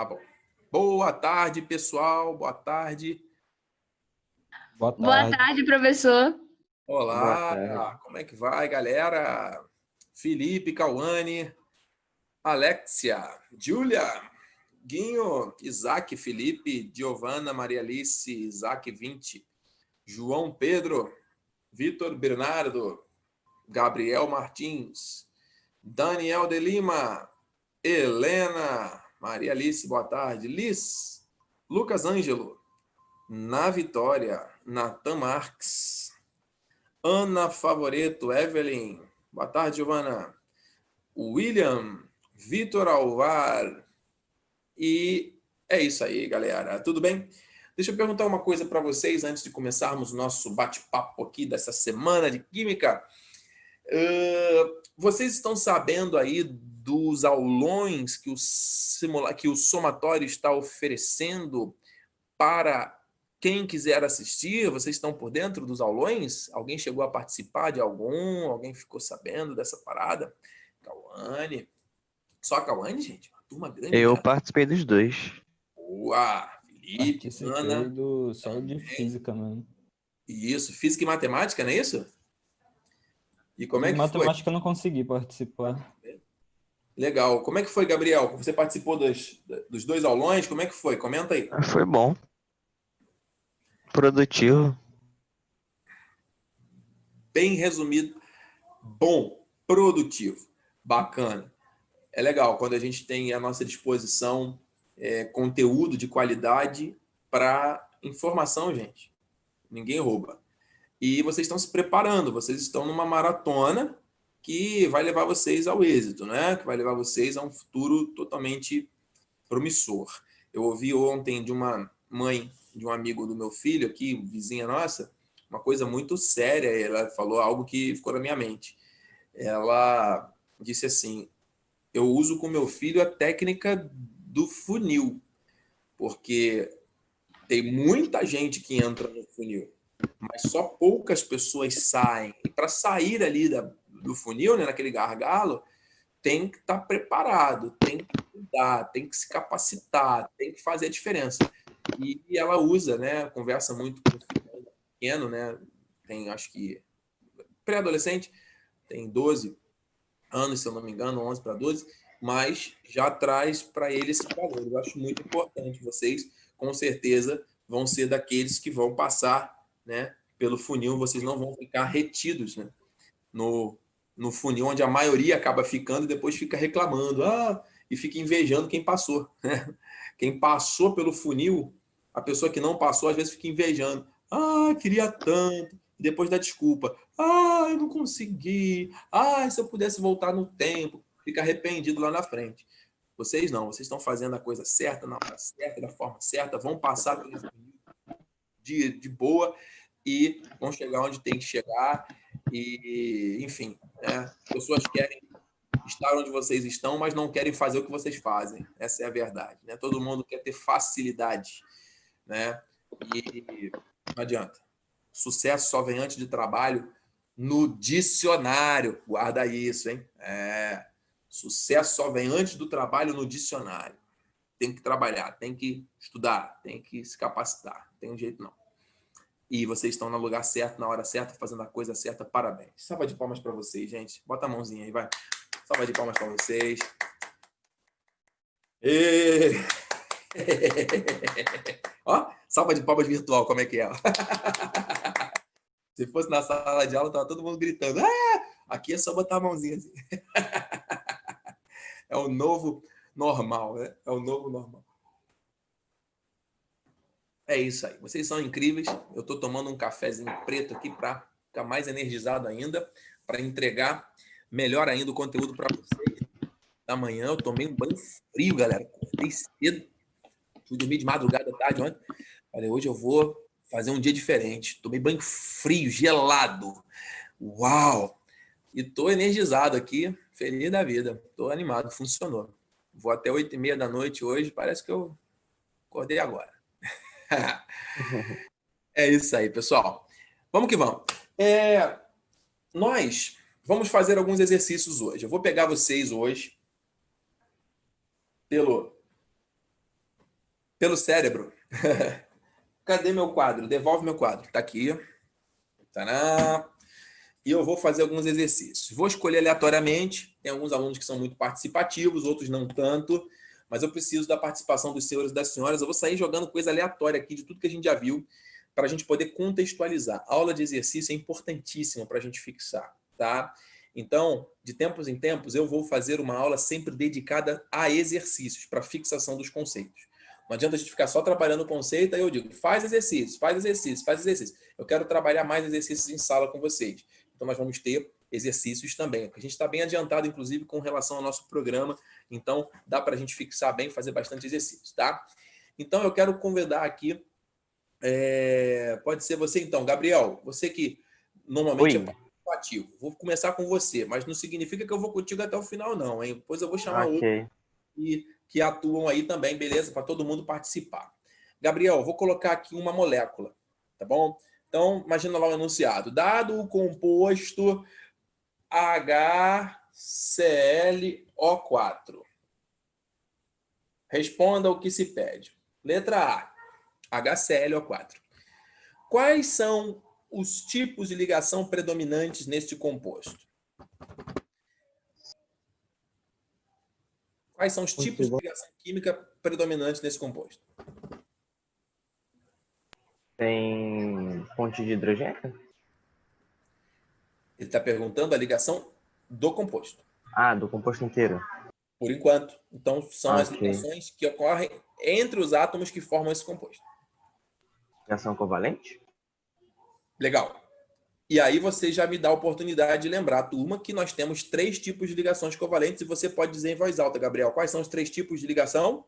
Tá bom. Boa tarde, pessoal. Boa tarde. Boa Boa tarde. tarde, professor. Boa Olá. tarde. Como é que vai, galera? Felipe, Cauane, Alexia, Júlia, Guinho, Isaac, Felipe, Giovana, Maria Alice, Isaac 20, João Pedro, Vitor Bernardo, Gabriel Martins, Daniel de Lima, Helena, Maria Alice, boa tarde, Liz, Lucas Ângelo, Na Vitória, Natan Marques, Ana Favoreto, Evelyn, boa tarde, Giovana, William, Vitor Alvar, e é isso aí, galera, tudo bem? Deixa eu perguntar uma coisa para vocês antes de começarmos o nosso bate-papo aqui dessa semana de Química. Vocês estão sabendo aí dos aulões que o somatório está oferecendo para quem quiser assistir? Vocês estão por dentro dos aulões? Alguém chegou a participar de algum? Alguém ficou sabendo dessa parada? Cauane. Só a Cauane, gente? Uma turma grande. Eu Cara. participei dos dois. Boa! Felipe, Participei Ana. só de física mesmo. Isso, física e matemática, não é isso? E como é que matemática eu não consegui participar. Legal. Como é que foi, Gabriel? Você participou dos dois aulões? Como é que foi? Comenta aí. Foi bom. Produtivo. Bem resumido. Bom, produtivo. Bacana. É legal quando a gente tem à nossa disposição conteúdo de qualidade para informação, gente. Ninguém rouba. E vocês estão se preparando, vocês estão numa maratona que vai levar vocês ao êxito, né? Que vai levar vocês a um futuro totalmente promissor. Eu ouvi ontem de uma mãe de um amigo do meu filho aqui, vizinha nossa, uma coisa muito séria. Ela falou algo que ficou na minha mente. Ela disse assim: eu uso com meu filho a técnica do funil, porque tem muita gente que entra no funil, mas só poucas pessoas saem. E para sair ali do funil, né, naquele gargalo, tem que estar preparado, tem que estudar, tem que se capacitar, tem que fazer a diferença. E ela usa, né, conversa muito com o filho pequeno, né, tem acho que pré-adolescente, tem 12 anos, se eu não me engano, 11 para 12, mas já traz para ele esse valor. Eu acho muito importante. Vocês, com certeza, vão ser daqueles que vão passar, né, pelo funil. Vocês não vão ficar retidos, né, no funil, onde a maioria acaba ficando e depois fica reclamando, e fica invejando quem passou. Né? Quem passou pelo funil, a pessoa que não passou, às vezes fica invejando. Queria tanto. E depois dá desculpa. Eu não consegui. Se eu pudesse voltar no tempo. Fica arrependido lá na frente. Vocês não. Vocês estão fazendo a coisa certa, na hora certa, da forma certa. Vão passar pelo funil de boa e vão chegar onde tem que chegar. E, enfim, né? Pessoas querem estar onde vocês estão, mas não querem fazer o que vocês fazem. Essa é a verdade. Né? Todo mundo quer ter facilidade. Né? E não adianta. Sucesso só vem antes de trabalho no dicionário. Guarda isso, hein? Sucesso só vem antes do trabalho no dicionário. Tem que trabalhar, tem que estudar, tem que se capacitar. Não tem jeito, não. E vocês estão no lugar certo, na hora certa, fazendo a coisa certa. Parabéns. Salva de palmas para vocês, gente. Bota a mãozinha aí, vai. Salva de palmas para vocês. Ó, salva de palmas virtual, como é que é? Se fosse na sala de aula, tava todo mundo gritando. Aqui é só botar a mãozinha assim. É o novo normal, né? É o novo normal. É isso aí. Vocês são incríveis. Eu estou tomando um cafezinho preto aqui para ficar mais energizado ainda, para entregar melhor ainda o conteúdo para vocês. Da manhã eu tomei um banho frio, galera. Acordei cedo. Fui dormir de madrugada, tarde ontem. Falei, hoje eu vou fazer um dia diferente. Tomei banho frio, gelado. Uau! E tô energizado aqui, feliz da vida. Tô animado, funcionou. Vou até 8h30 da noite hoje, parece que eu acordei agora. É isso aí, pessoal. Vamos que vamos. Nós vamos fazer alguns exercícios hoje. Eu vou pegar vocês hoje pelo Pelo cérebro. Cadê meu quadro? Devolve meu quadro. Tá aqui. Tadã. E eu vou fazer alguns exercícios. Vou escolher aleatoriamente. Tem alguns alunos que são muito participativos, outros não tanto. Mas eu preciso da participação dos senhores e das senhoras. Eu vou sair jogando coisa aleatória aqui de tudo que a gente já viu, para a gente poder contextualizar. A aula de exercício é importantíssima para a gente fixar, tá? Então, de tempos em tempos, eu vou fazer uma aula sempre dedicada a exercícios, para fixação dos conceitos. Não adianta a gente ficar só trabalhando o conceito, aí eu digo, faz exercício, faz exercício, faz exercício. Eu quero trabalhar mais exercícios em sala com vocês. Então, nós vamos ter exercícios também. A gente está bem adiantado, inclusive, com relação ao nosso programa. Então, dá para a gente fixar bem, fazer bastante exercício, tá? Então, eu quero convidar aqui, pode ser você então, Gabriel, você que normalmente Oi. é participativo. Vou começar com você, mas não significa que eu vou contigo até o final, não, hein? Depois eu vou chamar outros Ok. que atuam aí também, beleza? Para todo mundo participar. Gabriel, vou colocar aqui uma molécula, tá bom? Então, imagina lá o enunciado. Dado o composto HClO4. Responda o que se pede. Letra A, HClO4. Quais são os tipos de ligação predominantes neste composto? Quais são os tipos de ligação química predominantes nesse composto? Tem fonte de hidrogênio? Ele está perguntando a ligação do composto, Ah, do composto inteiro. por enquanto. Então, são as Ok. ligações que ocorrem entre os átomos que formam esse composto. Ligação covalente? Legal. E aí você já me dá a oportunidade de lembrar, turma, que nós temos 3 tipos de ligações covalentes e você pode dizer em voz alta, Gabriel, quais são os 3 tipos de ligação?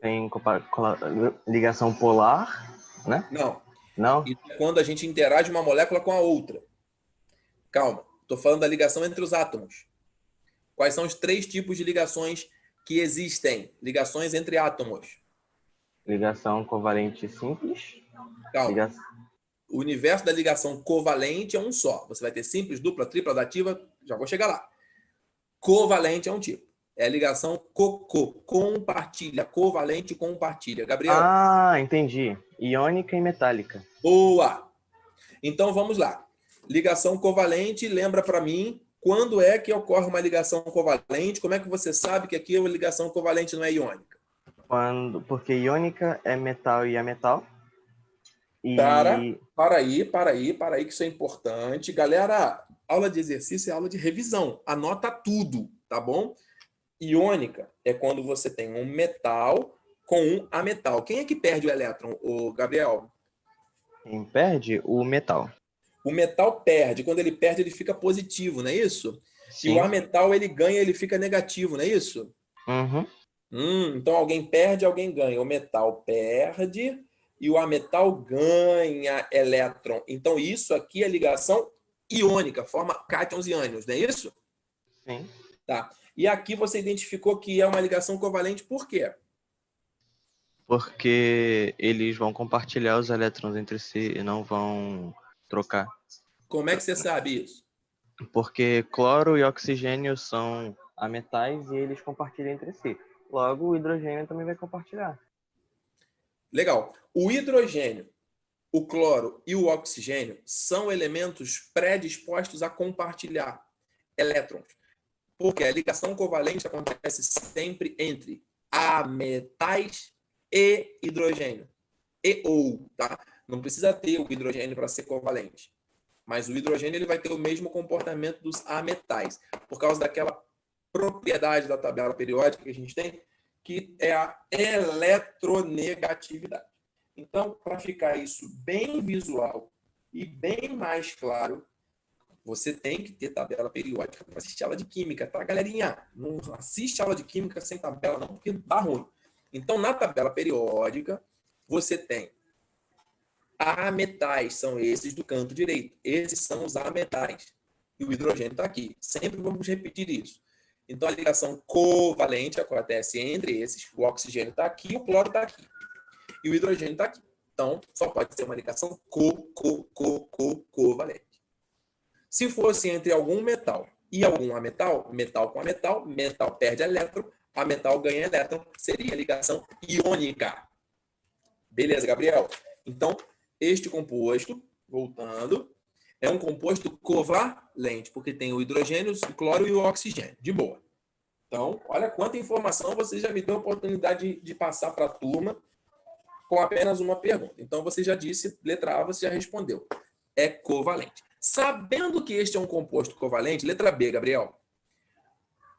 Tem ligação polar, né? Não. Não? Isso é quando a gente interage uma molécula com a outra. Calma, estou falando da ligação entre os átomos. Quais são os 3 tipos de ligações que existem? Ligações entre átomos. Ligação covalente simples. Calma. O universo da ligação covalente é um só. Você vai ter simples, dupla, tripla, dativa. Já vou chegar lá. Covalente é um tipo. É a ligação compartilha. Covalente compartilha. Gabriel. Ah, entendi. Iônica e metálica. Boa! Então vamos lá. Ligação covalente, lembra para mim quando é que ocorre uma ligação covalente? Como é que você sabe que aqui a ligação covalente não é iônica? Porque iônica é metal e ametal. E Para aí, que isso é importante. Galera, aula de exercício é aula de revisão. Anota tudo, tá bom? Iônica é quando você tem um metal com um ametal. Quem é que perde o elétron, o Gabriel? quem perde? O metal. O metal perde. Quando ele perde, ele fica positivo, não é isso? Sim. E o ametal, ele ganha, ele fica negativo, não é isso? Uhum. Então alguém perde, alguém ganha. O metal perde e o ametal ganha elétron. Então isso aqui é ligação iônica, forma cátions e ânions, não é isso? Sim. Tá. E aqui você identificou que é uma ligação covalente por quê? Porque eles vão compartilhar os elétrons entre si e não vão trocar. Como é que você sabe isso? Porque cloro e oxigênio são ametais e eles compartilham entre si. Logo, o hidrogênio também vai compartilhar. Legal. O hidrogênio, o cloro e o oxigênio são elementos predispostos a compartilhar elétrons. Porque a ligação covalente acontece sempre entre ametais e hidrogênio. E/ou, tá? Não precisa ter o hidrogênio para ser covalente. Mas o hidrogênio ele vai ter o mesmo comportamento dos ametais, por causa daquela propriedade da tabela periódica que a gente tem, que é a eletronegatividade. Então, para ficar isso bem visual e bem mais claro, você tem que ter tabela periódica para assistir aula de química, tá, galerinha? Não assiste aula de química sem tabela, não, porque dá ruim. Então, na tabela periódica, você tem ametais, são esses do canto direito. Esses são os ametais. E o hidrogênio está aqui. Sempre vamos repetir isso. Então, a ligação covalente acontece entre esses. O oxigênio está aqui, o cloro está aqui. E o hidrogênio está aqui. Então, só pode ser uma ligação covalente. Se fosse entre algum metal e algum ametal, metal com ametal, metal perde elétron, ametal ganha elétron, seria ligação iônica. Beleza, Gabriel. Então, este composto, voltando, é um composto covalente, porque tem o hidrogênio, o cloro e o oxigênio. De boa. Então, olha quanta informação você já me deu a oportunidade de passar para a turma com apenas uma pergunta. Então, você já disse, letra A, você já respondeu. É covalente. Sabendo que este é um composto covalente, letra B, Gabriel,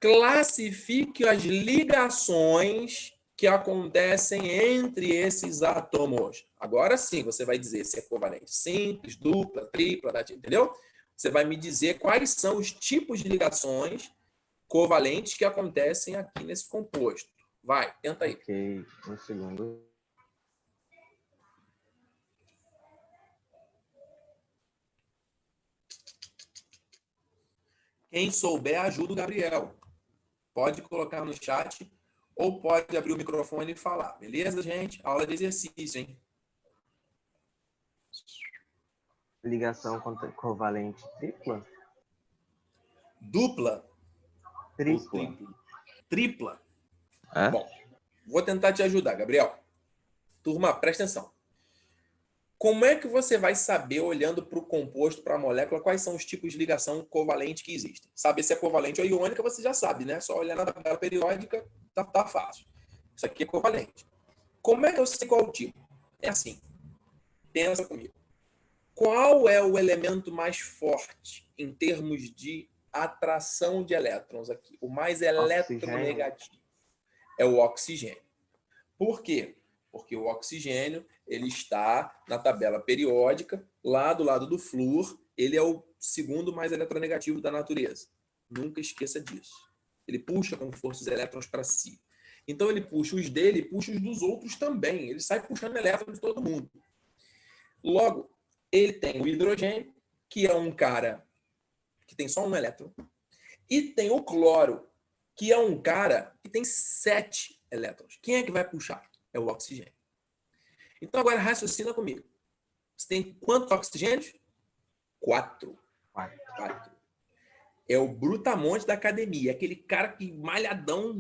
classifique as ligações que acontecem entre esses átomos. Agora sim, você vai dizer se é covalente simples, dupla, tripla, entendeu? Você vai me dizer quais são os tipos de ligações covalentes que acontecem aqui nesse composto. Vai, tenta aí. Ok, um segundo. Quem souber, ajuda o Gabriel. Pode colocar no chat ou pode abrir o microfone e falar. Beleza, gente? Aula de exercício, hein? Ligação covalente tripla? Dupla ou Tripla. tripla? Tripla. É? Bom, vou tentar te ajudar, Gabriel. Turma, presta atenção. Como é que você vai saber, olhando para o composto, para a molécula, quais são os tipos de ligação covalente que existem? Saber se é covalente ou iônica, você já sabe, né? Só olhar na tabela periódica, tá fácil. Isso aqui é covalente. Como é que eu sei qual o tipo? É assim. Pensa comigo. Qual é o elemento mais forte em termos de atração de elétrons aqui? O mais eletronegativo é o oxigênio. Por quê? Porque o oxigênio ele está na tabela periódica, lá do lado do flúor, ele é o segundo mais eletronegativo da natureza. Nunca esqueça disso. Ele puxa com força os elétrons para si. Então ele puxa os dele e puxa os dos outros também. Ele sai puxando elétrons de todo mundo. Logo, ele tem o hidrogênio, que é um cara que tem só um elétron, e tem o cloro, que é um cara que tem 7 elétrons. Quem é que vai puxar? É o oxigênio. Então agora raciocina comigo. Você tem quantos oxigênios? 4. 4. É o brutamonte da academia, aquele cara que malhadão,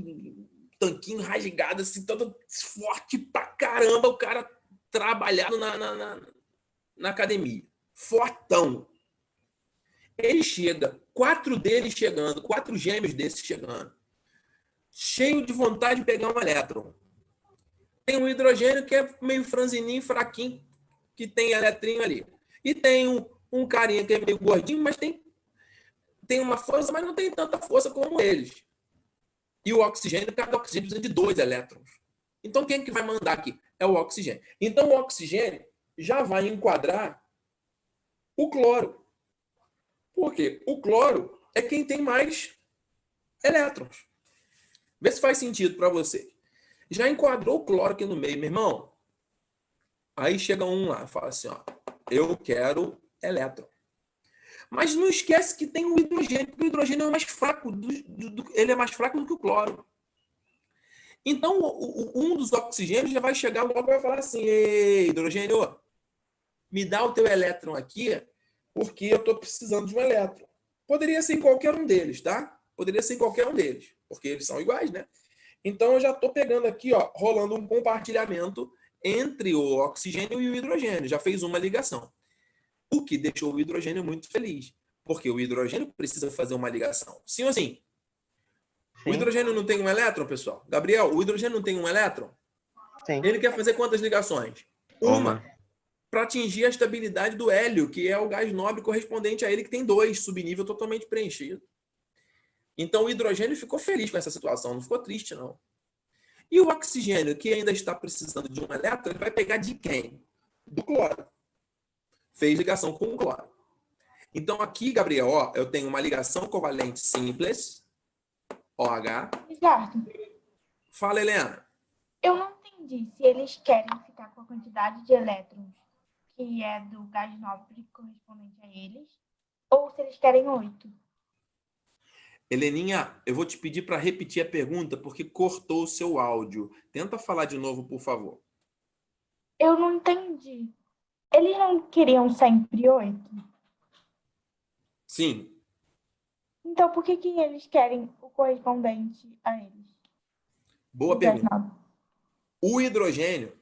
tanquinho rasgado, assim, todo forte pra caramba, o cara trabalhado na academia. Fortão. Ele chega, 4 deles chegando, 4 gêmeos desses chegando, cheio de vontade de pegar um elétron. Tem um hidrogênio que é meio franzininho, fraquinho, que tem eletrinho ali. E tem um carinha que é meio gordinho, mas tem uma força, mas não tem tanta força como eles. E o oxigênio, cada oxigênio precisa de 2 elétrons. Então, quem é que vai mandar aqui? É o oxigênio. Então, o oxigênio já vai enquadrar o cloro. Por quê? O cloro é quem tem mais elétrons. Vê se faz sentido para você. Já enquadrou o cloro aqui no meio, meu irmão? Aí chega um lá e fala assim, ó, eu quero elétron. Mas não esquece que tem o hidrogênio, porque o hidrogênio é mais fraco, ele é mais fraco do que o cloro. Então, um dos oxigênios já vai chegar logo e vai falar assim, ei, hidrogênio, me dá o teu elétron aqui, porque eu estou precisando de um elétron. Poderia ser em qualquer um deles, tá? Poderia ser em qualquer um deles, porque eles são iguais, né? Então, eu já estou pegando aqui, ó, rolando um compartilhamento entre o oxigênio e o hidrogênio. Já fez uma ligação. O que deixou o hidrogênio muito feliz. Porque o hidrogênio precisa fazer uma ligação. Sim ou sim? Sim. O hidrogênio não tem um elétron, pessoal? Gabriel, o hidrogênio não tem um elétron? Sim. Ele quer fazer quantas ligações? Uma. Para atingir a estabilidade do hélio, que é o gás nobre correspondente a ele, que tem 2, subnível totalmente preenchido. Então, o hidrogênio ficou feliz com essa situação, não ficou triste, não. E o oxigênio, que ainda está precisando de um elétron, ele vai pegar de quem? Do cloro. Fez ligação com o cloro. Então, aqui, Gabriel, ó, eu tenho uma ligação covalente simples, OH. Ricardo, Fala, Helena. eu não entendi se eles querem ficar com a quantidade de elétrons que é do gás nobre correspondente a eles, ou se eles querem 8. Heleninha, eu vou te pedir para repetir a pergunta, porque cortou o seu áudio. Tenta falar de novo, por favor. Eu não entendi. Eles não queriam sempre 8? Sim. Então, por que eles querem o correspondente a eles? Boa Do gás pergunta. nobre? O hidrogênio,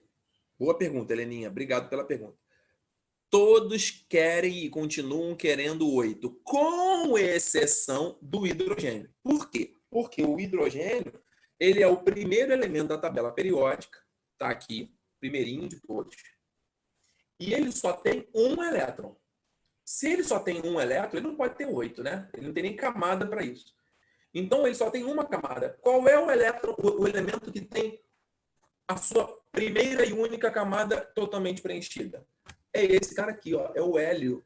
Boa pergunta, Heleninha. Obrigado pela pergunta. Todos querem e continuam querendo 8, com exceção do hidrogênio. Por quê? Porque o hidrogênio, ele é o primeiro elemento da tabela periódica, tá aqui, primeirinho de todos, e ele só tem um elétron. Se ele só tem um elétron, ele não pode ter 8, né? Ele não tem nem camada para isso. Então, ele só tem uma camada. Qual é o elétron, o elemento que tem a sua primeira e única camada totalmente preenchida? É esse cara aqui, ó, é o hélio.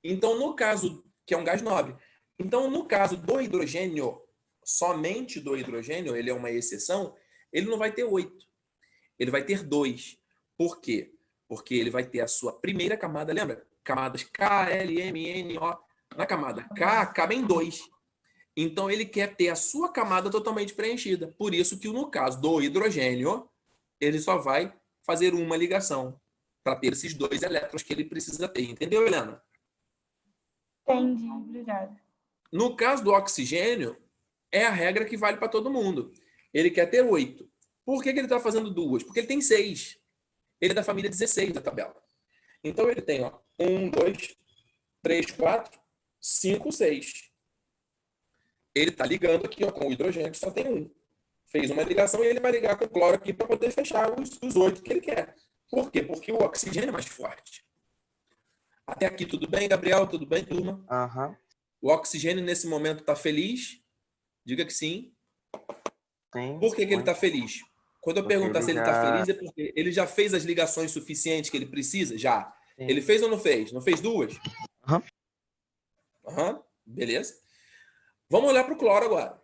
Então, no caso, que é um gás nobre. Então, no caso do hidrogênio, somente do hidrogênio, ele é uma exceção, ele não vai ter 8. Ele vai ter 2. Por quê? Porque ele vai ter a sua primeira camada, lembra? Camadas K, L, M, N, O. Na camada K, cabem 2. Então, ele quer ter a sua camada totalmente preenchida. Por isso que, no caso do hidrogênio, ele só vai fazer uma ligação para ter esses 2 elétrons que ele precisa ter. Entendeu, Helena? Entendi, obrigada. No caso do oxigênio, é a regra que vale para todo mundo. Ele quer ter 8. Por que ele está fazendo 2? Porque ele tem 6. Ele é da família 16 da tabela. Então, ele tem 1, 2, 3, 4, 5, 6. Ele está ligando aqui com o hidrogênio, que só tem 1. Fez uma ligação e ele vai ligar com o cloro aqui para poder fechar os 8 que ele quer. Por quê? Porque o oxigênio é mais forte. Até aqui tudo bem, Gabriel? Tudo bem, turma? Aham. O oxigênio nesse momento está feliz? Diga que sim. Sim. Por que ele está feliz? Quando eu Porque perguntar ele se ele está já- feliz, é porque ele já fez as ligações suficientes que ele precisa? Já. Sim. Ele fez ou não fez? Não fez 2? Aham. Aham. Beleza. Vamos olhar para o cloro agora.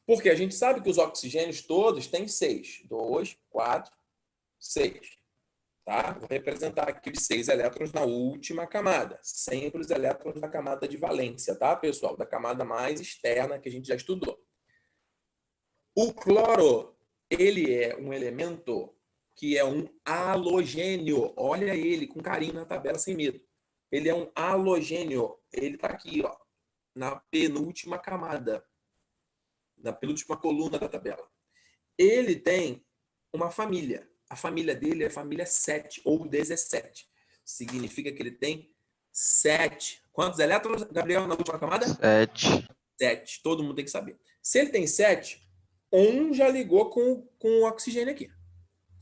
Porque a gente sabe que os oxigênios todos têm 6. 2, 4, 6. Tá? Vou representar aqui os 6 elétrons na última camada. Sempre os elétrons da camada de valência, tá, pessoal? Da camada mais externa que a gente já estudou. O cloro, ele é um elemento que é um halogênio. Olha ele com carinho na tabela sem medo. Ele é um halogênio. Ele está aqui, ó, na penúltima camada, na penúltima coluna da tabela. Ele tem uma família. A família dele é a família 7 ou 17. Significa que ele tem 7. Quantos elétrons, Gabriel, na última camada? 7. 7. Todo mundo tem que saber. Se ele tem 7, um já ligou com o oxigênio aqui.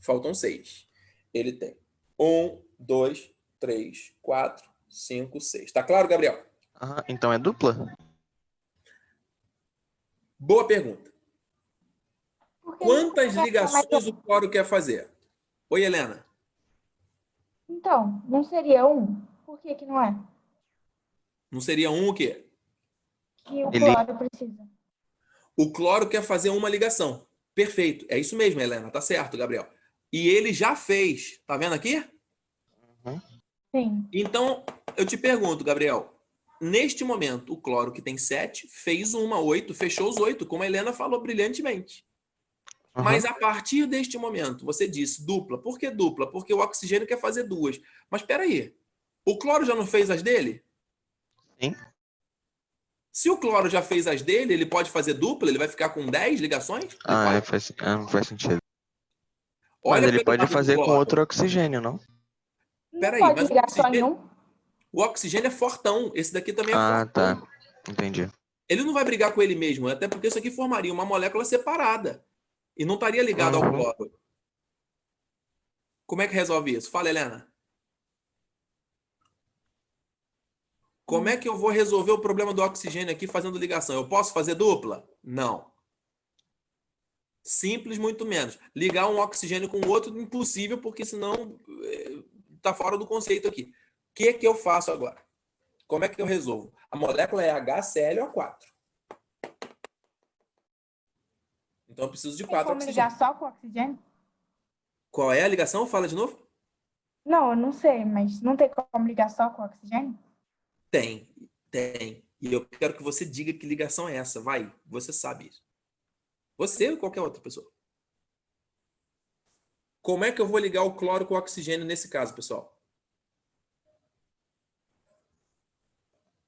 Faltam 6. Ele tem 1, 2, 3, 4, 5, 6. Tá claro, Gabriel? Aham. Então é dupla? Boa pergunta. Porque Quantas não quer mais- ligações o cloro quer fazer? Oi, Helena. Então, não seria 1? Por que que não é? Não seria um o quê? Que o Ele- cloro precisa. O cloro quer fazer uma ligação. Perfeito. É isso mesmo, Helena. Tá certo, Gabriel. E ele já fez. Tá vendo aqui? Sim. Então, eu te pergunto, Gabriel. Neste momento, o cloro que tem 7 fez uma 8, fechou os 8, como a Helena falou brilhantemente. Aham. Mas a partir deste momento, você disse dupla. Por que dupla? Porque o oxigênio quer fazer 2. Mas espera aí. O cloro já não fez as dele? Sim. Se o cloro já fez as dele, ele pode fazer dupla? Ele vai ficar com 10 ligações? Ele Ah, pode? não faz sentido. Olha Mas ele pelo pode lado do fazer com cloro. outro oxigênio, não? Não Peraí, pode mas o ligar só em oxigênio- um? O oxigênio é fortão. Esse daqui também é Ah, fortão. tá. Entendi. Ele não vai brigar com ele mesmo, até porque isso aqui formaria uma molécula separada. E não estaria ligado ao Uhum. cloro. Como é que resolve isso? Fala, Helena. Como é que eu vou resolver o problema do oxigênio aqui fazendo ligação? Eu posso fazer dupla? Não. Simples, muito menos. Ligar um oxigênio com o outro, impossível, porque senão está fora do conceito aqui. O que eu faço agora? Como é que eu resolvo? A molécula é HClO4. Então eu preciso de Tem 4 como oxigênios. ligar só com oxigênio? Qual é a ligação? Fala de novo. Não, eu não sei, mas não tem como ligar só com oxigênio? Tem. E eu quero que você diga que ligação é essa. Vai, você sabe isso. Você ou qualquer outra pessoa. Como é que eu vou ligar o cloro com o oxigênio nesse caso, pessoal?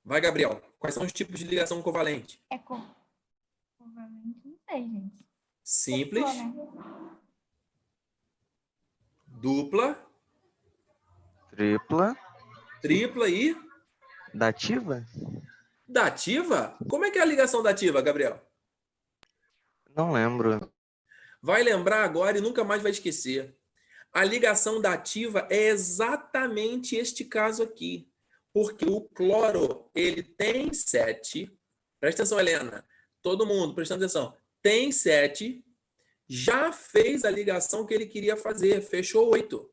Vai, Gabriel. Quais são os tipos de ligação covalente? É covalente? Não sei, gente. Simples. Só, né? dupla, Tripla. tripla e Dativa? dativa? Como é que é a ligação dativa, Gabriel? Não lembro. Vai lembrar agora e nunca mais vai esquecer. A ligação dativa é exatamente este caso aqui. Porque o cloro, ele tem 7. Presta atenção, Helena. Todo mundo, prestando atenção. Tem 7. Já fez a ligação que ele queria fazer. Fechou 8.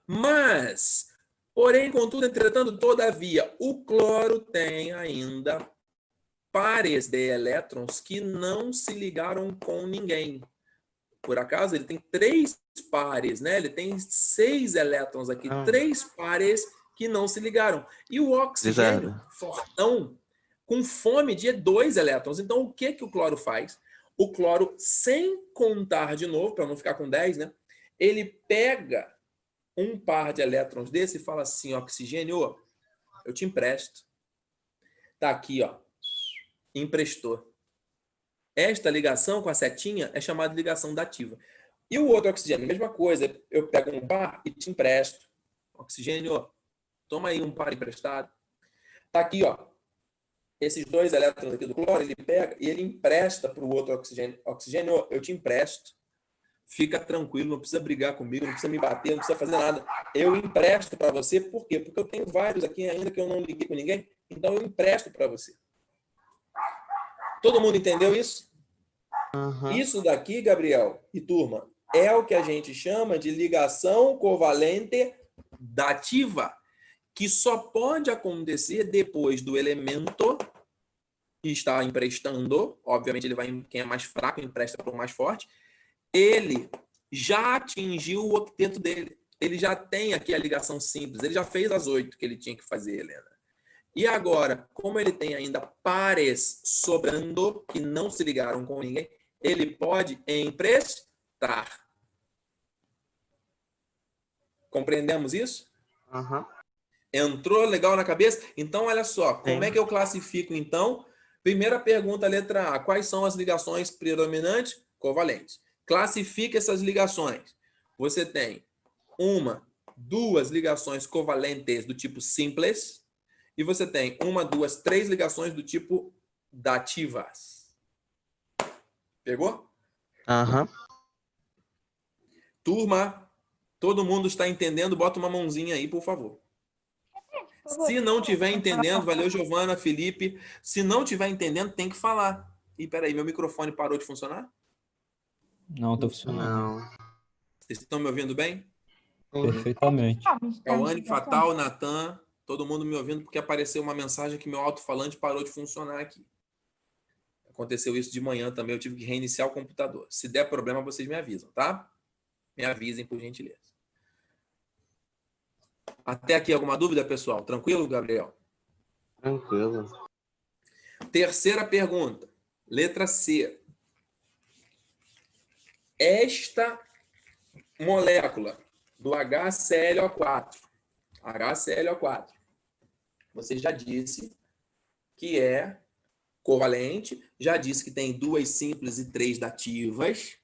Mas, porém, contudo, entretanto, todavia, o cloro tem ainda pares de elétrons que não se ligaram com ninguém. Por acaso, ele tem 3 pares, né? Ele tem 6 elétrons aqui, 3 pares que não se ligaram. E o oxigênio, fortão, com fome de 2 elétrons. Então, o que o cloro faz? O cloro, sem contar de novo, para não ficar com 10, né? Ele pega um par de elétrons desse e fala assim, oxigênio, eu te empresto. Tá aqui, ó. Emprestou. Esta ligação com a setinha é chamada de ligação dativa. E o outro oxigênio, mesma coisa. Eu pego um par e te empresto. Oxigênio, toma aí um par emprestado. Tá aqui, ó. Esses 2 elétrons aqui do cloro, ele pega e ele empresta para o outro oxigênio. Oxigênio, eu te empresto. Fica tranquilo, não precisa brigar comigo, não precisa me bater, não precisa fazer nada. Eu empresto para você, por quê? Porque eu tenho vários aqui ainda que eu não liguei com ninguém, então eu empresto para você. Todo mundo entendeu isso? Uhum. Isso daqui, Gabriel e turma, é o que a gente chama de ligação covalente dativa, que só pode acontecer depois do elemento que está emprestando, obviamente ele vai, quem é mais fraco empresta para o mais forte, ele já atingiu o octeto dele, ele já tem aqui a ligação simples, ele já fez as 8 que ele tinha que fazer, Helena. E agora, como ele tem ainda pares sobrando, que não se ligaram com ninguém, ele pode emprestar. Compreendemos isso? Uhum. Entrou legal na cabeça? Então, olha só, como é que eu classifico, então? Primeira pergunta, letra A. Quais são as ligações predominantes? Covalentes. Classifique essas ligações. Você tem 1, 2 ligações covalentes do tipo simples, e você tem 1, 2, 3 ligações do tipo dativas. Pegou? Aham. Turma, todo mundo está entendendo? Bota uma mãozinha aí, por favor. Se não tiver entendendo, valeu, Giovana, Felipe. Se não tiver entendendo, tem que falar. E peraí, meu microfone parou de funcionar? Não, tá funcionando. Não. Vocês estão me ouvindo bem? Perfeitamente. Cauane, Fatal, Natan, todo mundo me ouvindo porque apareceu uma mensagem que meu alto-falante parou de funcionar aqui. Aconteceu isso de manhã também, eu tive que reiniciar o computador. Se der problema, vocês me avisam, tá? Me avisem, por gentileza. Até aqui alguma dúvida, pessoal? Tranquilo, Gabriel? Tranquilo. Terceira pergunta, letra C. Esta molécula do HClO4, você já disse que é covalente, já disse que tem 2 simples e 3 dativas.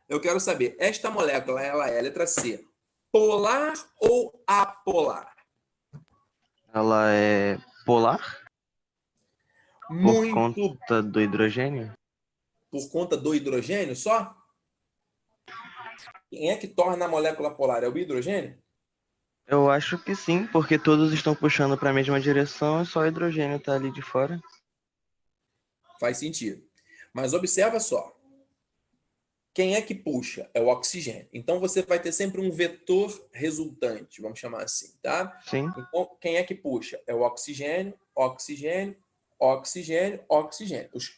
Eu quero saber, esta molécula, ela é, letra C, polar ou apolar? Ela é polar? Muito. Por conta do hidrogênio? Por conta do hidrogênio só? Quem é que torna a molécula polar? É o hidrogênio? Eu acho que sim, porque todos estão puxando para a mesma direção e só o hidrogênio está ali de fora. Faz sentido. Mas observa só. Quem é que puxa? É o oxigênio. Então, você vai ter sempre um vetor resultante, vamos chamar assim, tá? Sim. Então, quem é que puxa? É o oxigênio, oxigênio, oxigênio, oxigênio. Os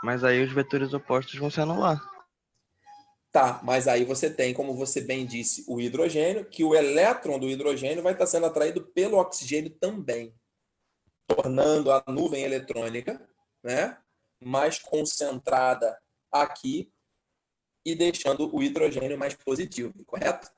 Mas aí os vetores opostos vão se anular. Tá, mas aí você tem, como você bem disse, o hidrogênio, que o elétron do hidrogênio vai estar sendo atraído pelo oxigênio também, tornando a nuvem eletrônica, né, mais concentrada aqui e deixando o hidrogênio mais positivo, correto?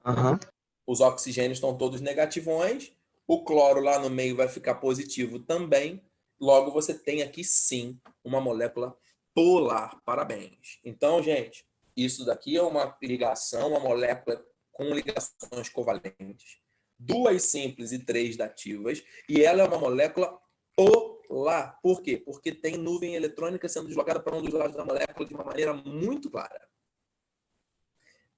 Uhum. Os oxigênios estão todos negativões, o cloro lá no meio vai ficar positivo também, logo você tem aqui sim uma molécula polar. Parabéns. Então, gente, Isso daqui é uma ligação, uma molécula com ligações covalentes. 2 simples e 3 dativas. E ela é uma molécula polar. Por quê? Porque tem nuvem eletrônica sendo deslocada para um dos lados da molécula de uma maneira muito clara.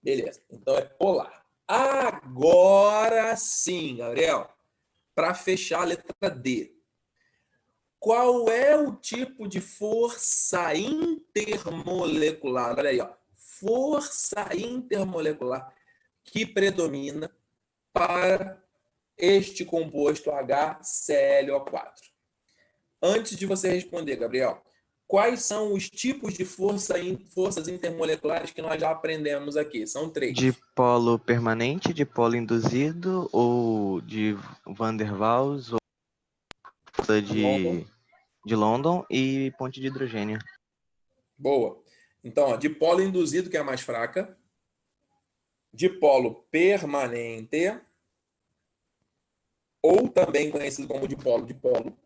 Beleza. Então é polar. Agora sim, Gabriel. Para fechar a letra D. Qual é o tipo de força intermolecular? Olha aí, ó. Força intermolecular que predomina para este composto HClO4. Antes de você responder, Gabriel, quais são os tipos de forças intermoleculares que nós já aprendemos aqui? São 3. Dipolo permanente, dipolo induzido, ou de Van der Waals, ou força de London e ponte de hidrogênio. Boa. Então, ó, dipolo induzido, que é a mais fraca. Dipolo permanente, ou também conhecido como dipolo.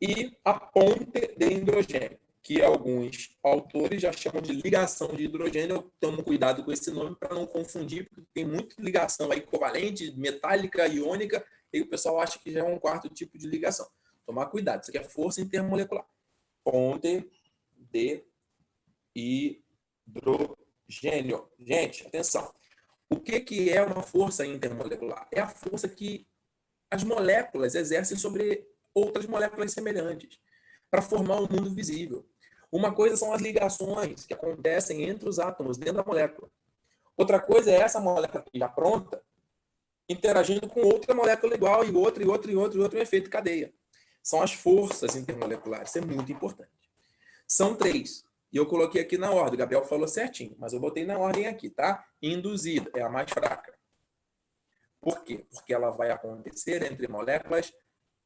E a ponte de hidrogênio, que alguns autores já chamam de ligação de hidrogênio. Tome cuidado com esse nome para não confundir, porque tem muita ligação aí covalente, metálica, iônica, e o pessoal acha que já é um quarto tipo de ligação. Tomar cuidado, isso aqui é força intermolecular. Ponte de hidrogênio. Gente, atenção. O que é uma força intermolecular? É a força que as moléculas exercem sobre outras moléculas semelhantes para formar um mundo visível. Uma coisa são as ligações que acontecem entre os átomos dentro da molécula. Outra coisa é essa molécula já pronta interagindo com outra molécula igual e outra, um efeito cadeia. São as forças intermoleculares. Isso é muito importante. São 3. E eu coloquei aqui na ordem. O Gabriel falou certinho, mas eu botei na ordem aqui, tá? Induzida é a mais fraca. Por quê? Porque ela vai acontecer entre moléculas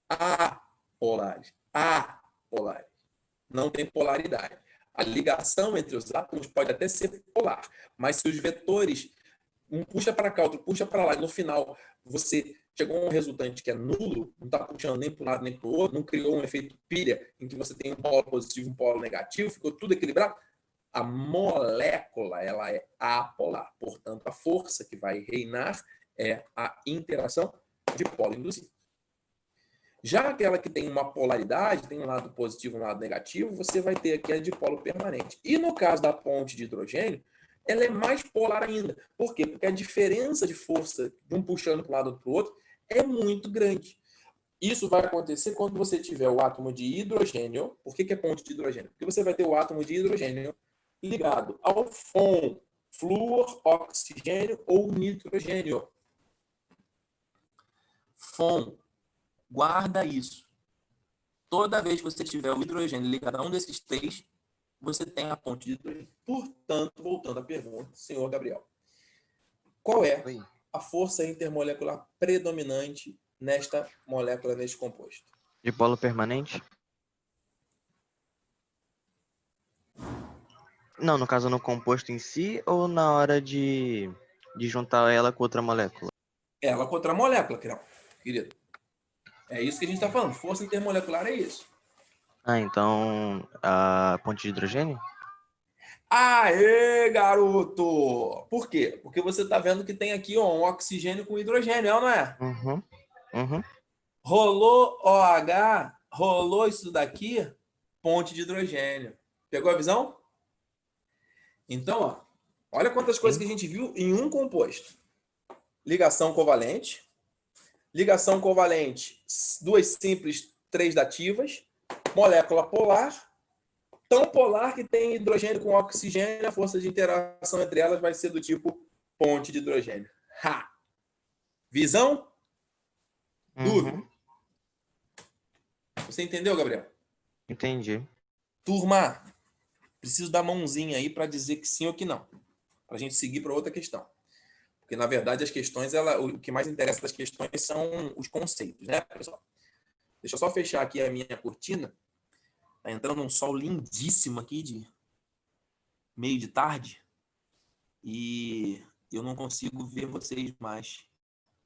apolares. Apolares. Não tem polaridade. A ligação entre os átomos pode até ser polar, mas se os vetores, um puxa para cá, outro puxa para lá, e no final você chegou a um resultante que é nulo, não está puxando nem para um lado nem para o outro, não criou um efeito pilha em que você tem um polo positivo e um polo negativo, ficou tudo equilibrado, a molécula ela é apolar. Portanto, a força que vai reinar é a interação de polo induzido. Já aquela que tem uma polaridade, tem um lado positivo e um lado negativo, você vai ter aqui a dipolo permanente. E no caso da ponte de hidrogênio, ela é mais polar ainda. Por quê? Porque a diferença de força de um puxando para um lado ou para o outro é muito grande. Isso vai acontecer quando você tiver o átomo de hidrogênio. Por que é ponte de hidrogênio? Porque você vai ter o átomo de hidrogênio ligado ao FON, flúor, oxigênio ou nitrogênio. FON. Guarda isso. Toda vez que você tiver o hidrogênio ligado a um desses 3, você tem a ponte de hidrogênio. Portanto, voltando à pergunta, senhor Gabriel, qual é a força intermolecular predominante nesta molécula, neste composto? Dipolo permanente? Não, no caso no composto em si ou na hora de juntar ela com outra molécula? Ela com outra molécula, querido. É isso que a gente está falando. Força intermolecular é isso. Ah, então a ponte de hidrogênio? Aê, garoto! Por quê? Porque você está vendo que tem aqui ó, um oxigênio com hidrogênio, não é? Uhum. Rolou OH, rolou isso daqui, ponte de hidrogênio. Pegou a visão? Então, ó, olha quantas coisas que a gente viu em um composto. Ligação covalente, 2 simples, 3 dativas, molécula polar, tão polar que tem hidrogênio com oxigênio, a força de interação entre elas vai ser do tipo ponte de hidrogênio. Ha! Visão? Dúvida? Você entendeu, Gabriel? Entendi. Turma, preciso da mãozinha aí para dizer que sim ou que não. Para a gente seguir para outra questão. Porque, na verdade, as questões, o que mais interessa das questões são os conceitos, né, pessoal? Deixa eu só fechar aqui a minha cortina. Tá entrando um sol lindíssimo aqui de meio de tarde. E eu não consigo ver vocês mais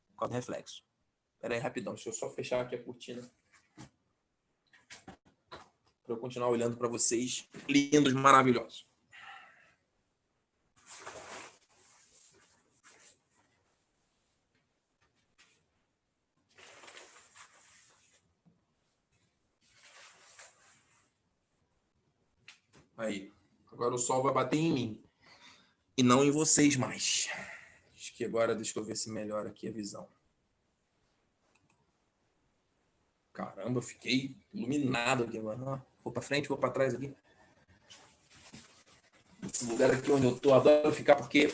por causa do reflexo. Espera aí, rapidão. Deixa eu só fechar aqui a cortina. Para eu continuar olhando para vocês, lindos, maravilhosos. Aí. Agora o sol vai bater em mim. E não em vocês mais. Acho que agora deixa eu ver se melhora aqui a visão. Caramba, eu fiquei iluminado aqui agora. Vou para frente, vou para trás aqui. Esse lugar aqui onde eu tô, adoro ficar porque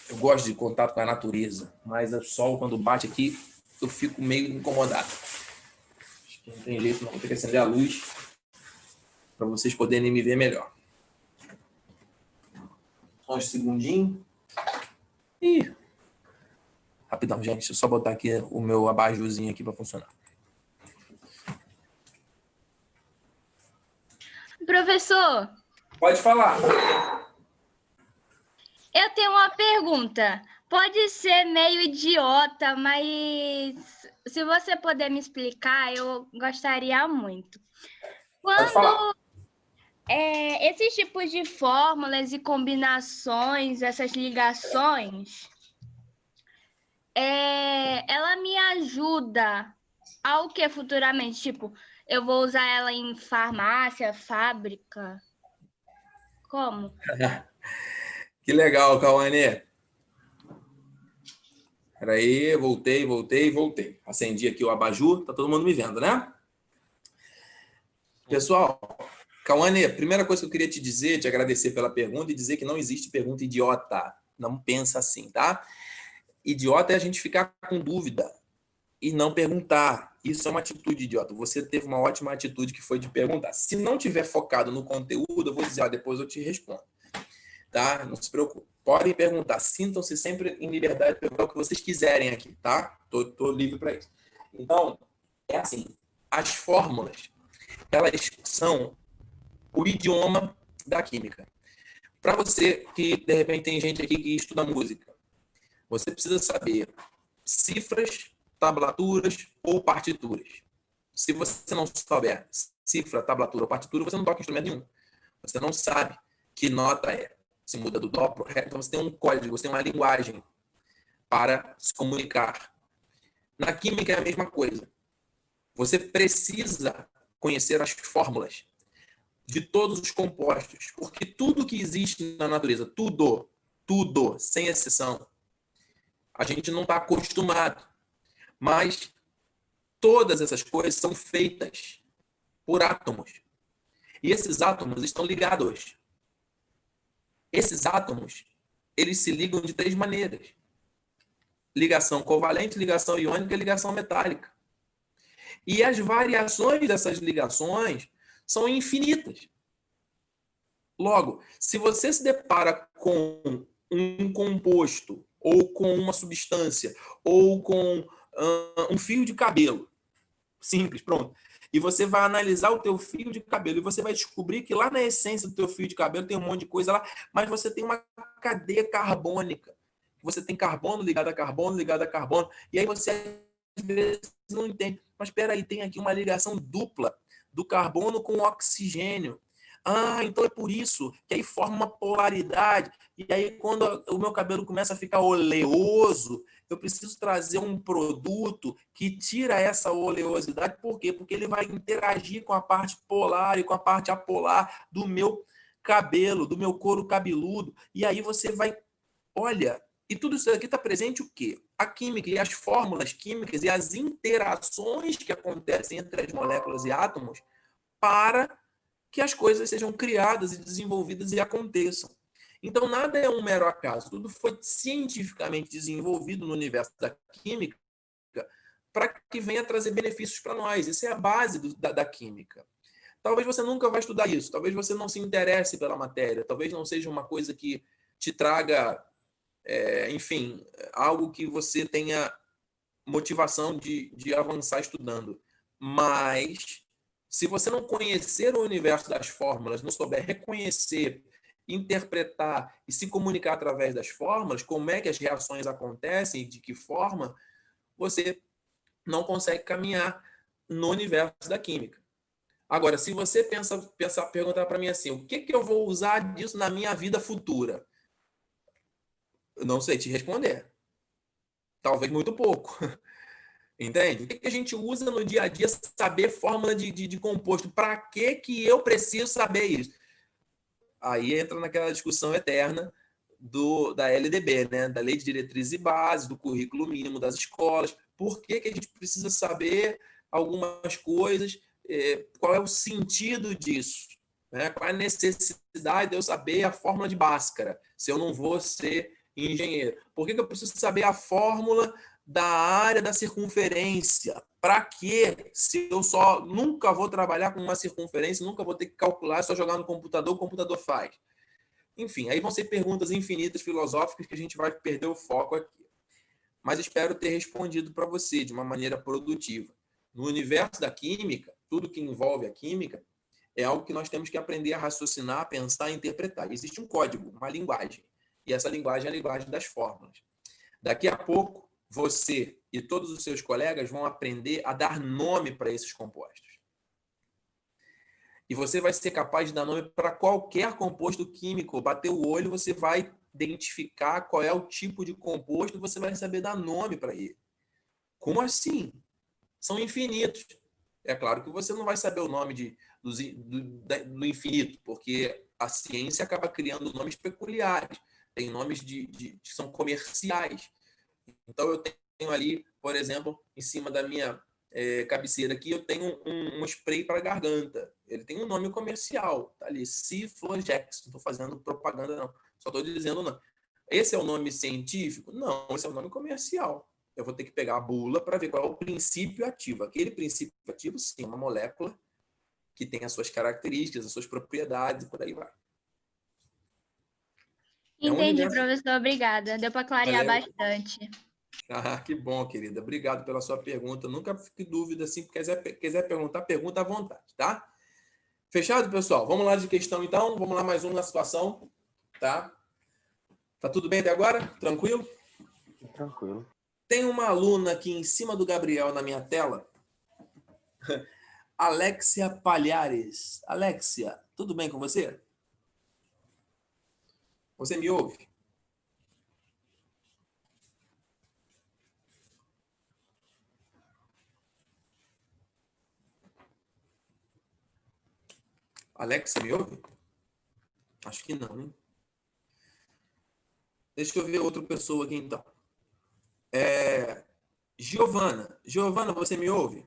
eu gosto de contato com a natureza. Mas o sol, quando bate aqui, eu fico meio incomodado. Acho que não tem jeito não. Vou ter que acender a luz para vocês poderem me ver melhor. Só um segundinho. Ih. Rapidão, gente. Deixa eu só botar aqui o meu abajurzinho aqui para funcionar. Professor, Pode falar. eu tenho uma pergunta. Pode ser meio idiota, mas se você puder me explicar, eu gostaria muito. Pode falar. Esses tipos de fórmulas e combinações, essas ligações, ela me ajuda ao que futuramente? Tipo, eu vou usar ela em farmácia, fábrica? Como? Que legal, Cauane. Peraí, voltei. Acendi aqui o abajur, tá todo mundo me vendo, né? Pessoal, Cauane, primeira coisa que eu queria te dizer, te agradecer pela pergunta e dizer que não existe pergunta idiota. Não pensa assim, tá? Idiota é a gente ficar com dúvida e não perguntar. Isso é uma atitude idiota. Você teve uma ótima atitude que foi de perguntar. Se não tiver focado no conteúdo, eu vou dizer, depois eu te respondo. Tá? Não se preocupe. Podem perguntar. Sintam-se sempre em liberdade de perguntar o que vocês quiserem aqui, tá? Tô livre para isso. Então, é assim. As fórmulas, elas são o idioma da química. Para você que, de repente, tem gente aqui que estuda música, você precisa saber cifras, tablaturas ou partituras. Se você não souber cifra, tablatura ou partitura, você não toca instrumento nenhum. Você não sabe que nota é. Se muda do dó para o ré, então você tem um código, você tem uma linguagem para se comunicar. Na química é a mesma coisa. Você precisa conhecer as fórmulas de todos os compostos, porque tudo que existe na natureza, tudo, sem exceção, a gente não está acostumado, mas todas essas coisas são feitas por átomos. E esses átomos estão ligados. Esses átomos, eles se ligam de 3 maneiras. Ligação covalente, ligação iônica e ligação metálica. E as variações dessas ligações são infinitas. Logo, se você se depara com um composto, ou com uma substância, ou com um fio de cabelo, simples, pronto, e você vai analisar o teu fio de cabelo e você vai descobrir que lá na essência do teu fio de cabelo tem um monte de coisa lá, mas você tem uma cadeia carbônica. Você tem carbono ligado a carbono, ligado a carbono, e aí você às vezes não entende. Mas espera aí, tem aqui uma ligação dupla do carbono com o oxigênio. Ah, então é por isso que aí forma uma polaridade. E aí, quando o meu cabelo começa a ficar oleoso, eu preciso trazer um produto que tira essa oleosidade. Por quê? Porque ele vai interagir com a parte polar e com a parte apolar do meu cabelo, do meu couro cabeludo. E aí você vai... Olha, e tudo isso aqui está presente o quê? A química e as fórmulas químicas e as interações que acontecem entre as moléculas e átomos para que as coisas sejam criadas e desenvolvidas e aconteçam. Então, nada é um mero acaso. Tudo foi cientificamente desenvolvido no universo da química para que venha trazer benefícios para nós. Isso é a base da química. Talvez você nunca vá estudar isso. Talvez você não se interesse pela matéria. Talvez não seja uma coisa que te traga, enfim, algo que você tenha motivação de avançar estudando. Mas, se você não conhecer o universo das fórmulas, não souber reconhecer, interpretar e se comunicar através das fórmulas, como é que as reações acontecem e de que forma, você não consegue caminhar no universo da química. Agora, se você perguntar para mim assim, o que eu vou usar disso na minha vida futura? Eu não sei te responder. Talvez muito pouco. Entende? O que a gente usa no dia a dia saber fórmula de composto? Para que eu preciso saber isso? aí entra naquela discussão eterna da LDB, né? Da Lei de Diretrizes e Bases, do currículo mínimo das escolas. Por que a gente precisa saber algumas coisas? Qual é o sentido disso? Né? Qual é a necessidade de eu saber a fórmula de Bhaskara, se eu não vou ser engenheiro? Por que eu preciso saber a fórmula da área da circunferência? Para quê? Se eu só nunca vou trabalhar com uma circunferência, nunca vou ter que calcular, só jogar no computador, o computador faz. Enfim, aí vão ser perguntas infinitas filosóficas que a gente vai perder o foco aqui. Mas espero ter respondido para você de uma maneira produtiva. No universo da química, tudo que envolve a química é algo que nós temos que aprender a raciocinar, pensar e interpretar. Existe um código, uma linguagem. E essa linguagem é a linguagem das fórmulas. Daqui a pouco, você e todos os seus colegas vão aprender a dar nome para esses compostos. E você vai ser capaz de dar nome para qualquer composto químico. Bater o olho, você vai identificar qual é o tipo de composto, você vai saber dar nome para ele. Como assim? São infinitos. É claro que você não vai saber o nome do infinito, porque a ciência acaba criando nomes peculiares. Tem nomes que são comerciais. Então, eu tenho ali, por exemplo, em cima da minha cabeceira aqui, eu tenho um spray para garganta. Ele tem um nome comercial. Tá ali, Ciflogex. Não estou fazendo propaganda, não. Só estou dizendo não. Esse é o nome científico? Não, esse é o nome comercial. Eu vou ter que pegar a bula para ver qual é o princípio ativo. Aquele princípio ativo, sim, é uma molécula que tem as suas características, as suas propriedades e por aí vai. Entendi, professor. Obrigada. Deu para clarear bastante. Ah, que bom, querida. Obrigado pela sua pergunta. Nunca fique em dúvida, assim, se quiser perguntar, pergunta à vontade, tá? Fechado, pessoal? Vamos lá de questão, então. Vamos lá mais uma situação, tá? Tá tudo bem até agora? Tranquilo? Tranquilo. Tem uma aluna aqui em cima do Gabriel na minha tela. Alexia Palhares. Alexia, tudo bem com você? Você me ouve? Alexia, me ouve? Acho que não, hein? Deixa eu ver outra pessoa aqui, então. Giovana. Giovana, você me ouve?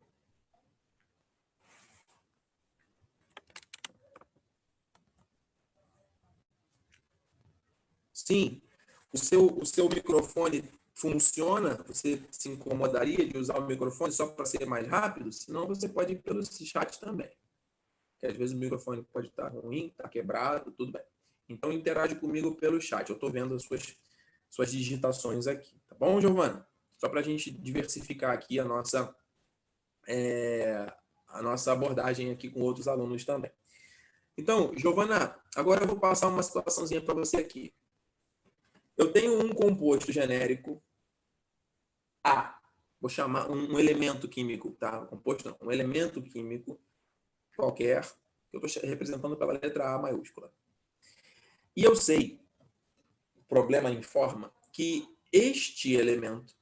Sim. O seu microfone funciona? Você se incomodaria de usar o microfone só para ser mais rápido? Senão você pode ir pelo chat também. Que às vezes o microfone pode estar ruim, estar quebrado, tudo bem. Então interage comigo pelo chat. Eu estou vendo as suas digitações aqui. Tá bom, Giovana? Só para a gente diversificar aqui a nossa abordagem aqui com outros alunos também. Então, Giovana, agora eu vou passar uma situaçãozinha para você aqui. Eu tenho um composto genérico A. Vou chamar um elemento químico, tá? Composto não, um elemento químico qualquer, que eu estou representando pela letra A maiúscula. E eu sei, o problema informa, que este elemento,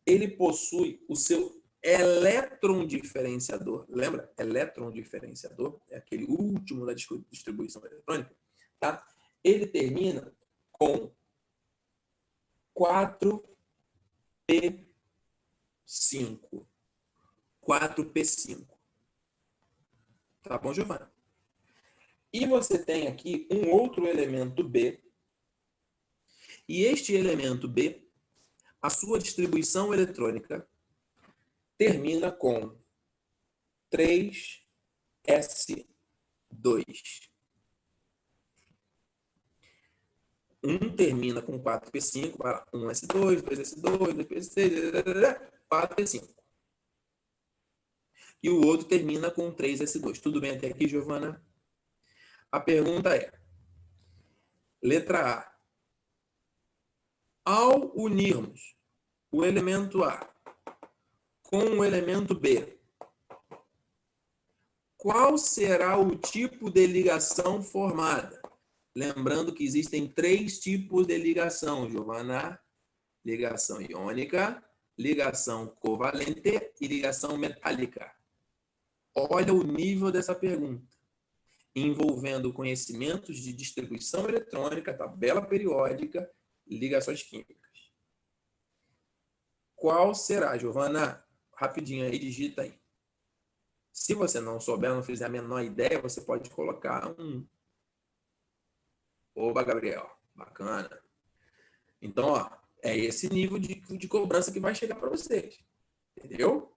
ele possui o seu elétron diferenciador. Lembra? Elétron diferenciador é aquele último da distribuição eletrônica. Tá? Ele termina com 4p5. 4p5. Tá bom, Giovana? E você tem aqui um outro elemento B. E este elemento B, a sua distribuição eletrônica termina com 3s2. Um termina com 4p5, vai lá, 1s2, 2s2, 2p6, 4p5. E o outro termina com 3s2. Tudo bem até aqui, Giovana? A pergunta é, letra A. Ao unirmos o elemento A com o elemento B, qual será o tipo de ligação formada? Lembrando que existem 3 tipos de ligação, Giovana. Ligação iônica, ligação covalente e ligação metálica. Olha o nível dessa pergunta. envolvendo conhecimentos de distribuição eletrônica, tabela periódica, ligações químicas. Qual será, Giovana? Rapidinho aí, digita aí. Se você não souber, não fizer a menor ideia, você pode colocar um. Oba, Gabriel, bacana. Então, ó, é esse nível de cobrança que vai chegar para vocês. Entendeu?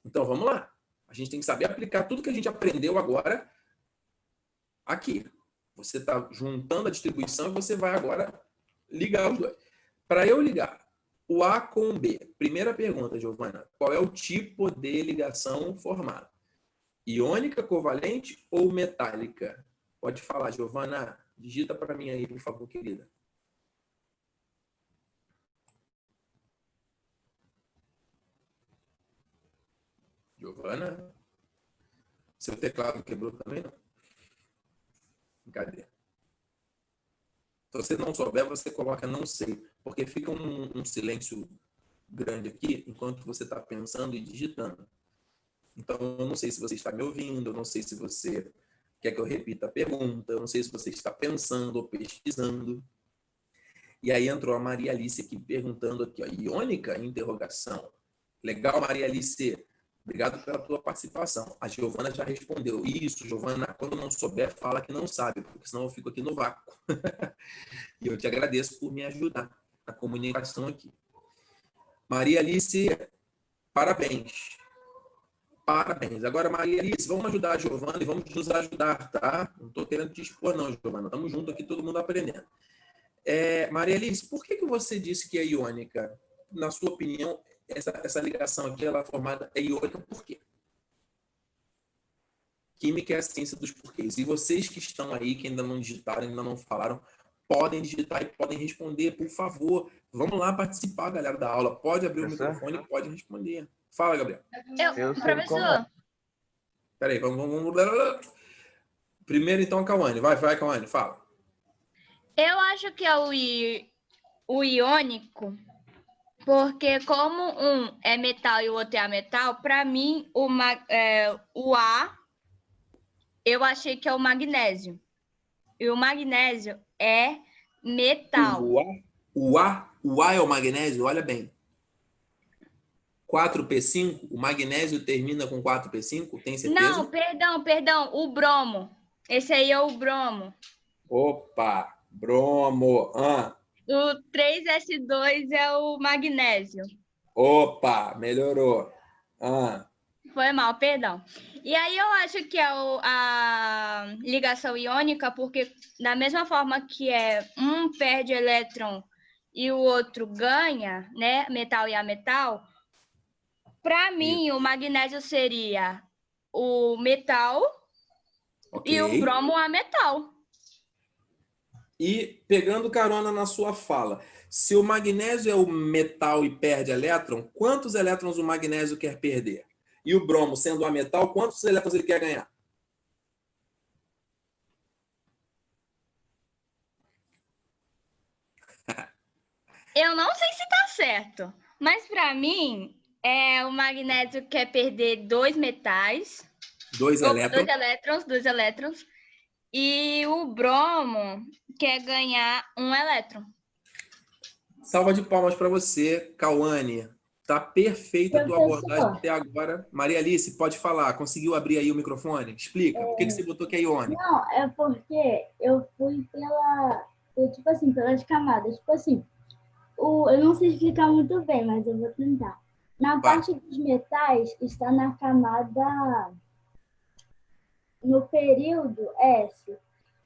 Então, vamos lá. A gente tem que saber aplicar tudo que a gente aprendeu agora aqui. Você está juntando a distribuição e você vai agora ligar os dois. Para eu ligar o A com o B, primeira pergunta, Giovana, qual é o tipo de ligação formada? Iônica, covalente ou metálica? Pode falar, Giovana. Digita para mim aí, por favor, querida. Giovana? Seu teclado quebrou também, não? Cadê? Se você não souber, você coloca não sei, porque fica um silêncio grande aqui enquanto você está pensando e digitando. Então, eu não sei se você está me ouvindo, eu não sei se você quer que eu repita a pergunta, eu não sei se você está pensando ou pesquisando. E aí entrou a Maria Alice aqui perguntando aqui, ó, iônica? Interrogação. Legal, Maria Alice. Obrigado pela tua participação. A Giovana já respondeu. Isso, Giovana, quando não souber, fala que não sabe, porque senão eu fico aqui no vácuo. E eu te agradeço por me ajudar na comunicação aqui. Maria Alice, parabéns. Parabéns. Agora, Maria Alice, vamos ajudar a Giovana e vamos nos ajudar, tá? Não estou querendo te expor, não, Giovana. Estamos juntos aqui, todo mundo aprendendo. Maria Alice, por que você disse que é iônica? Na sua opinião, essa ligação aqui, ela é formada, é iônica por quê? Química é a ciência dos porquês. E vocês que estão aí, que ainda não digitaram, ainda não falaram, podem digitar e podem responder, por favor. Vamos lá participar, galera, da aula. Pode abrir o microfone e pode responder. Fala, Gabriel. Professor. Peraí, vamos. Primeiro, então, a Cauane. Vai, Cauane, fala. Eu acho que é o iônico, porque como um é metal e o outro é ametal, para mim, o A, eu achei que é o magnésio. E o magnésio é metal. O A é o magnésio, olha bem. 4P5, o magnésio termina com 4P5, tem certeza? Não, perdão, o bromo. Esse aí é o bromo. Opa, bromo. O 3S2 é o magnésio. Opa, melhorou. Foi mal, perdão. E aí eu acho que é a ligação iônica, porque da mesma forma que um perde elétron e o outro ganha, né, metal e ametal, para mim o magnésio seria o metal e o bromo ametal. E pegando carona na sua fala, se o magnésio é o metal e perde elétron, quantos elétrons o magnésio quer perder? E o bromo, sendo a metal, quantos elétrons ele quer ganhar? Eu não sei se está certo, mas para mim, o magnésio quer perder 2 metais. 2 elétrons. 2 elétrons. E o bromo quer ganhar 1 elétron. Salva de palmas para você, Cauane. Tá perfeita a tua abordagem até agora. Maria Alice, pode falar. Conseguiu abrir aí o microfone? Explica. Por que você botou que é iônico? Não, é porque eu fui pelas camadas. Tipo assim, eu não sei explicar muito bem, mas eu vou tentar. Na parte dos metais, está na camada... no período S.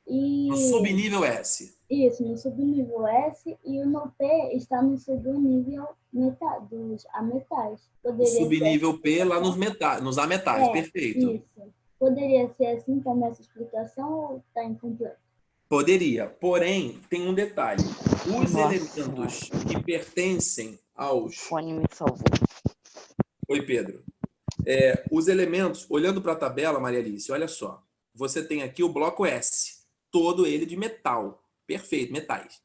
No subnível S. Isso, no subnível S, e no P está no subnível dos ametais. O subnível P lá nos ametais, perfeito. Isso. Poderia ser assim também essa explicação ou está incompleto? Poderia, porém, tem um detalhe. Os elementos que pertencem aos... O fone me salvou. Oi, Pedro. Os elementos, olhando para a tabela, Maria Alice, olha só. Você tem aqui o bloco S, todo ele de metal. Perfeito, metais.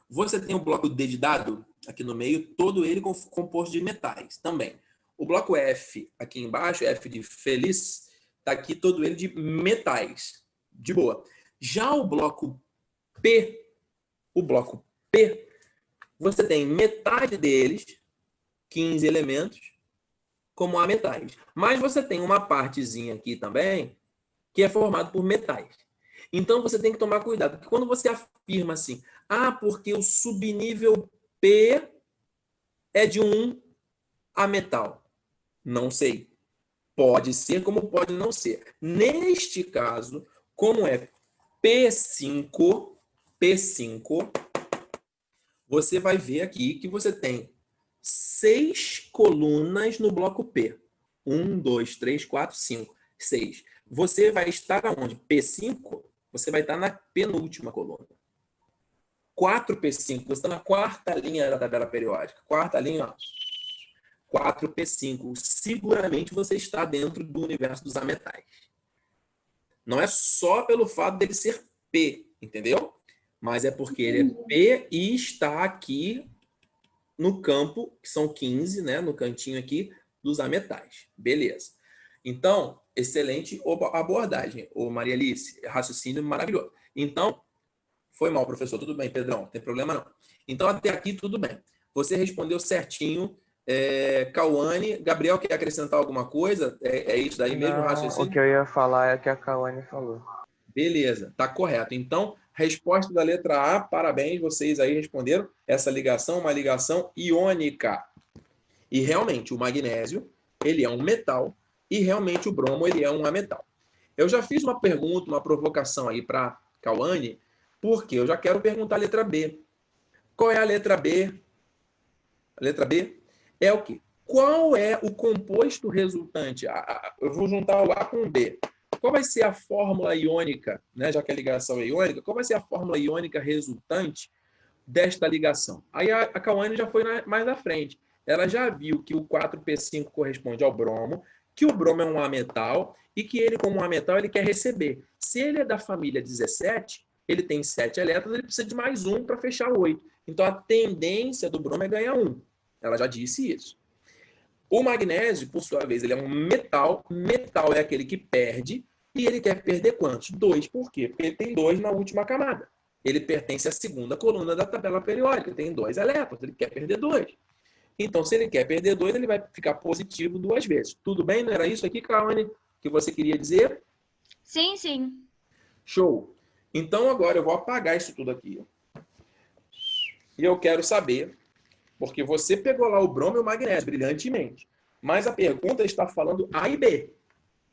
Você tem o bloco D de dado, aqui no meio, todo ele composto de metais também. O bloco F, aqui embaixo, F de feliz, está aqui todo ele de metais. de boa. Já o bloco P, você tem metade deles, 15 elementos, como ametais. Mas você tem uma partezinha aqui também, que é formado por metais. Então, você tem que tomar cuidado, porque quando você afirma assim, porque o subnível P é de um ametal. Não sei. Pode ser, como pode não ser. Neste caso, como é P5, você vai ver aqui que você tem 6 colunas no bloco P. 1, 2, 3, 4, 5, 6. Você vai estar aonde? P5, você vai estar na penúltima coluna. 4P5, você está na quarta linha da tabela periódica. Quarta linha, ó. 4P5. Seguramente você está dentro do universo dos ametais. Não é só pelo fato dele ser P, entendeu? Mas é porque ele é P e está aqui no campo, que são 15, né? No cantinho aqui dos ametais. Beleza. Então, excelente abordagem, ô Maria Alice. Raciocínio maravilhoso. Então, foi mal, professor. Tudo bem, Pedrão. Não tem problema não. Então, até aqui, tudo bem. Você respondeu certinho. Cauane, Gabriel, quer acrescentar alguma coisa? É isso daí mesmo, raciocínio? O que eu ia falar é o que a Cauane falou. Beleza, tá correto. Então, resposta da letra A, parabéns, vocês aí responderam. Essa ligação é uma ligação iônica. E realmente, o magnésio, ele é um metal, e realmente o bromo, ele é um ametal. Eu já fiz uma pergunta, uma provocação aí para Cauane, porque eu já quero perguntar a letra B. Qual é a letra B? A letra B é o quê? Qual é o composto resultante? Eu vou juntar o A com o B. Qual vai ser a fórmula iônica, né? Já que a ligação é iônica, qual vai ser a fórmula iônica resultante desta ligação? Aí a Cauane já foi mais à frente. Ela já viu que o 4P5 corresponde ao bromo, que o bromo é um ametal e que ele, como um ametal, ele quer receber. Se ele é da família 17, ele tem 7 elétrons, ele precisa de mais um para fechar 8. Então, a tendência do bromo é ganhar 1. Ela já disse isso. O magnésio, por sua vez, ele é um metal. Metal é aquele que perde. E ele quer perder quantos? 2. Por quê? Porque ele tem 2 na última camada. Ele pertence à segunda coluna da tabela periódica. Tem 2 elétrons. Ele quer perder 2. Então, se ele quer perder 2, ele vai ficar positivo 2 vezes. Tudo bem? Não era isso aqui, Cauane, que você queria dizer? Sim, sim. Show. Então, agora eu vou apagar isso tudo aqui. E eu quero saber, porque você pegou lá o bromo e o magnésio brilhantemente, mas a pergunta está falando A e B.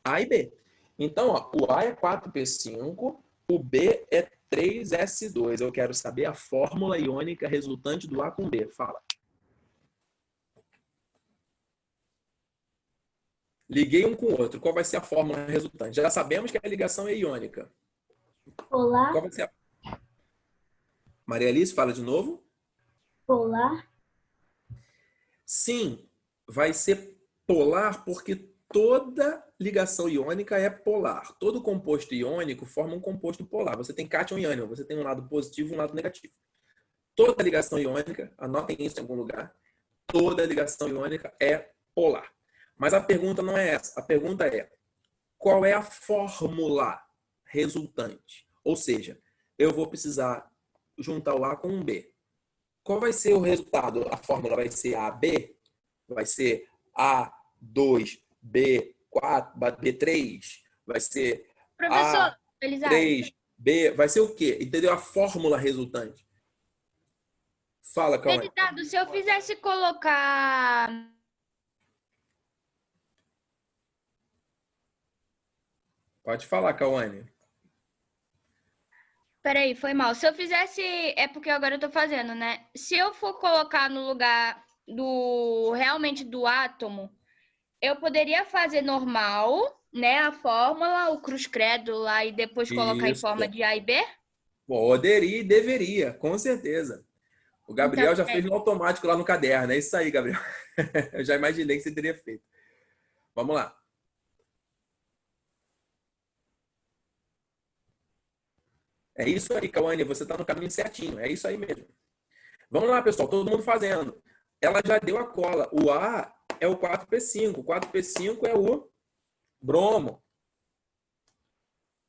A e B. Então, ó, o A é 4P5, o B é 3S2. Eu quero saber a fórmula iônica resultante do A com B. Fala. Liguei um com o outro. Qual vai ser a fórmula resultante? Já sabemos que a ligação é iônica. Polar. Qual vai ser a... Maria Alice, fala de novo. Polar. Sim, vai ser polar porque toda ligação iônica é polar. Todo composto iônico forma um composto polar. Você tem cátion e ânion, você tem um lado positivo e um lado negativo. Toda ligação iônica, anotem isso em algum lugar, toda ligação iônica é polar. Mas a pergunta não é essa. A pergunta é, qual é a fórmula resultante? Ou seja, eu vou precisar juntar o A com um B. Qual vai ser o resultado? A fórmula vai ser AB? Vai ser A2, B4, B3? Vai ser Professor, A3, B? Vai ser o quê? Entendeu? A fórmula resultante. Fala, Cauane. Editado, se eu fizesse colocar... Pode falar, Cauane. Peraí, foi mal. Se eu fizesse... É porque agora eu tô fazendo, né? Se eu for colocar no lugar realmente do átomo, eu poderia fazer normal, né? A fórmula, o cruz credo lá e depois colocar em Isso. forma de A e B? Poderia e deveria, com certeza. O Gabriel Então, já fez no automático lá no caderno. É isso aí, Gabriel. Eu já imaginei que você teria feito. Vamos lá. É isso aí, Cauane. Você está no caminho certinho. É isso aí mesmo. Vamos lá, pessoal. Todo mundo fazendo. Ela já deu a cola. O A é o 4P5. O 4P5 é o bromo.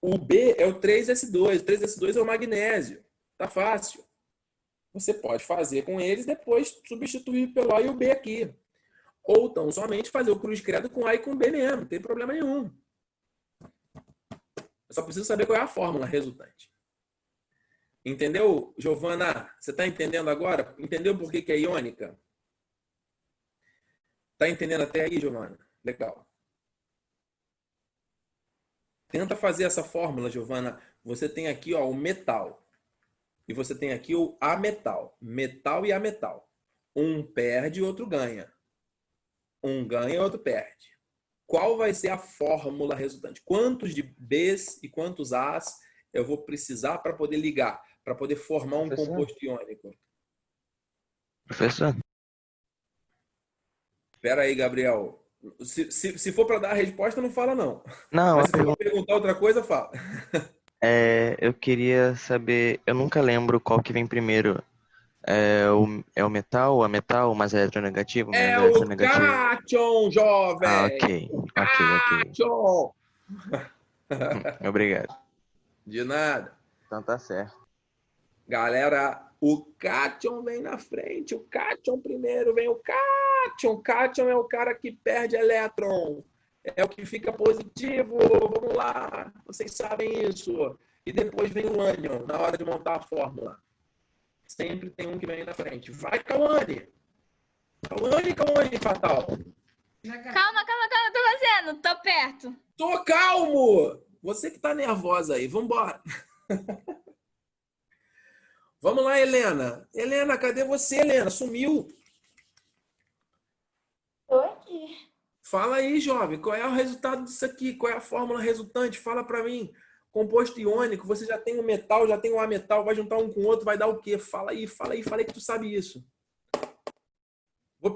O B é o 3S2. O 3S2 é o magnésio. Tá fácil. Você pode fazer com eles, depois substituir pelo A e o B aqui. Ou então somente fazer o cruz credo com A e com B mesmo. Não tem problema nenhum. Eu só preciso saber qual é a fórmula resultante. Entendeu, Giovana? Você está entendendo agora? Entendeu por que é iônica? Está entendendo até aí, Giovana? Legal. Tenta fazer essa fórmula, Giovana. Você tem aqui ó, o metal. E você tem aqui o ametal. Metal e ametal. Um perde e outro ganha. Um ganha e outro perde. Qual vai ser a fórmula resultante? Quantos de Bs e quantos As eu vou precisar para poder ligar? Para poder formar um composto iônico? Professor? Espera aí, Gabriel. Se for para dar a resposta, não fala não. Não, Mas se for perguntar outra coisa, fala. eu queria saber, eu nunca lembro qual que vem primeiro. É o metal, a metal, mais eletronegativo, menos É o eletronegativo. cátion, jovem! Ah, ok. Cátion! Obrigado. De nada. Então tá certo. Galera, o cátion vem na frente. O cátion primeiro vem o cátion. O cátion é o cara que perde elétron. É o que fica positivo. Vamos lá. Vocês sabem isso. E depois vem o ânion, na hora de montar a fórmula. Sempre tem um que vem na frente. Vai, Cauane! Cauane, fatal! Calma, tô fazendo, tô perto. Tô calmo! Você que tá nervosa aí, vambora! Vamos lá, Helena. Helena, cadê você, Helena? Sumiu. Tô aqui. Fala aí, jovem. Qual é o resultado disso aqui? Qual é a fórmula resultante? Fala pra mim. Composto iônico, você já tem o metal, já tem o ametal, vai juntar um com o outro, vai dar o quê? Fala aí que tu sabe isso. Vou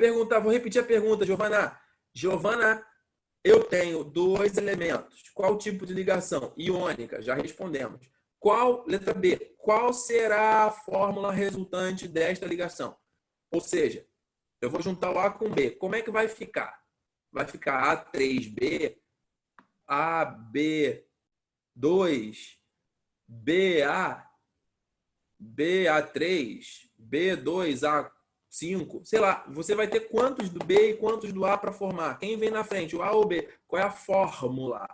repetir a pergunta, Giovana. Giovana, eu tenho dois elementos. Qual tipo de ligação? Iônica, já respondemos. Letra B, qual será a fórmula resultante desta ligação? Ou seja, eu vou juntar o A com o B. Como é que vai ficar? Vai ficar A3B, AB2, BA, BA3, B2A5, sei lá, você vai ter quantos do B e quantos do A para formar? Quem vem na frente, o A ou o B? Qual é a fórmula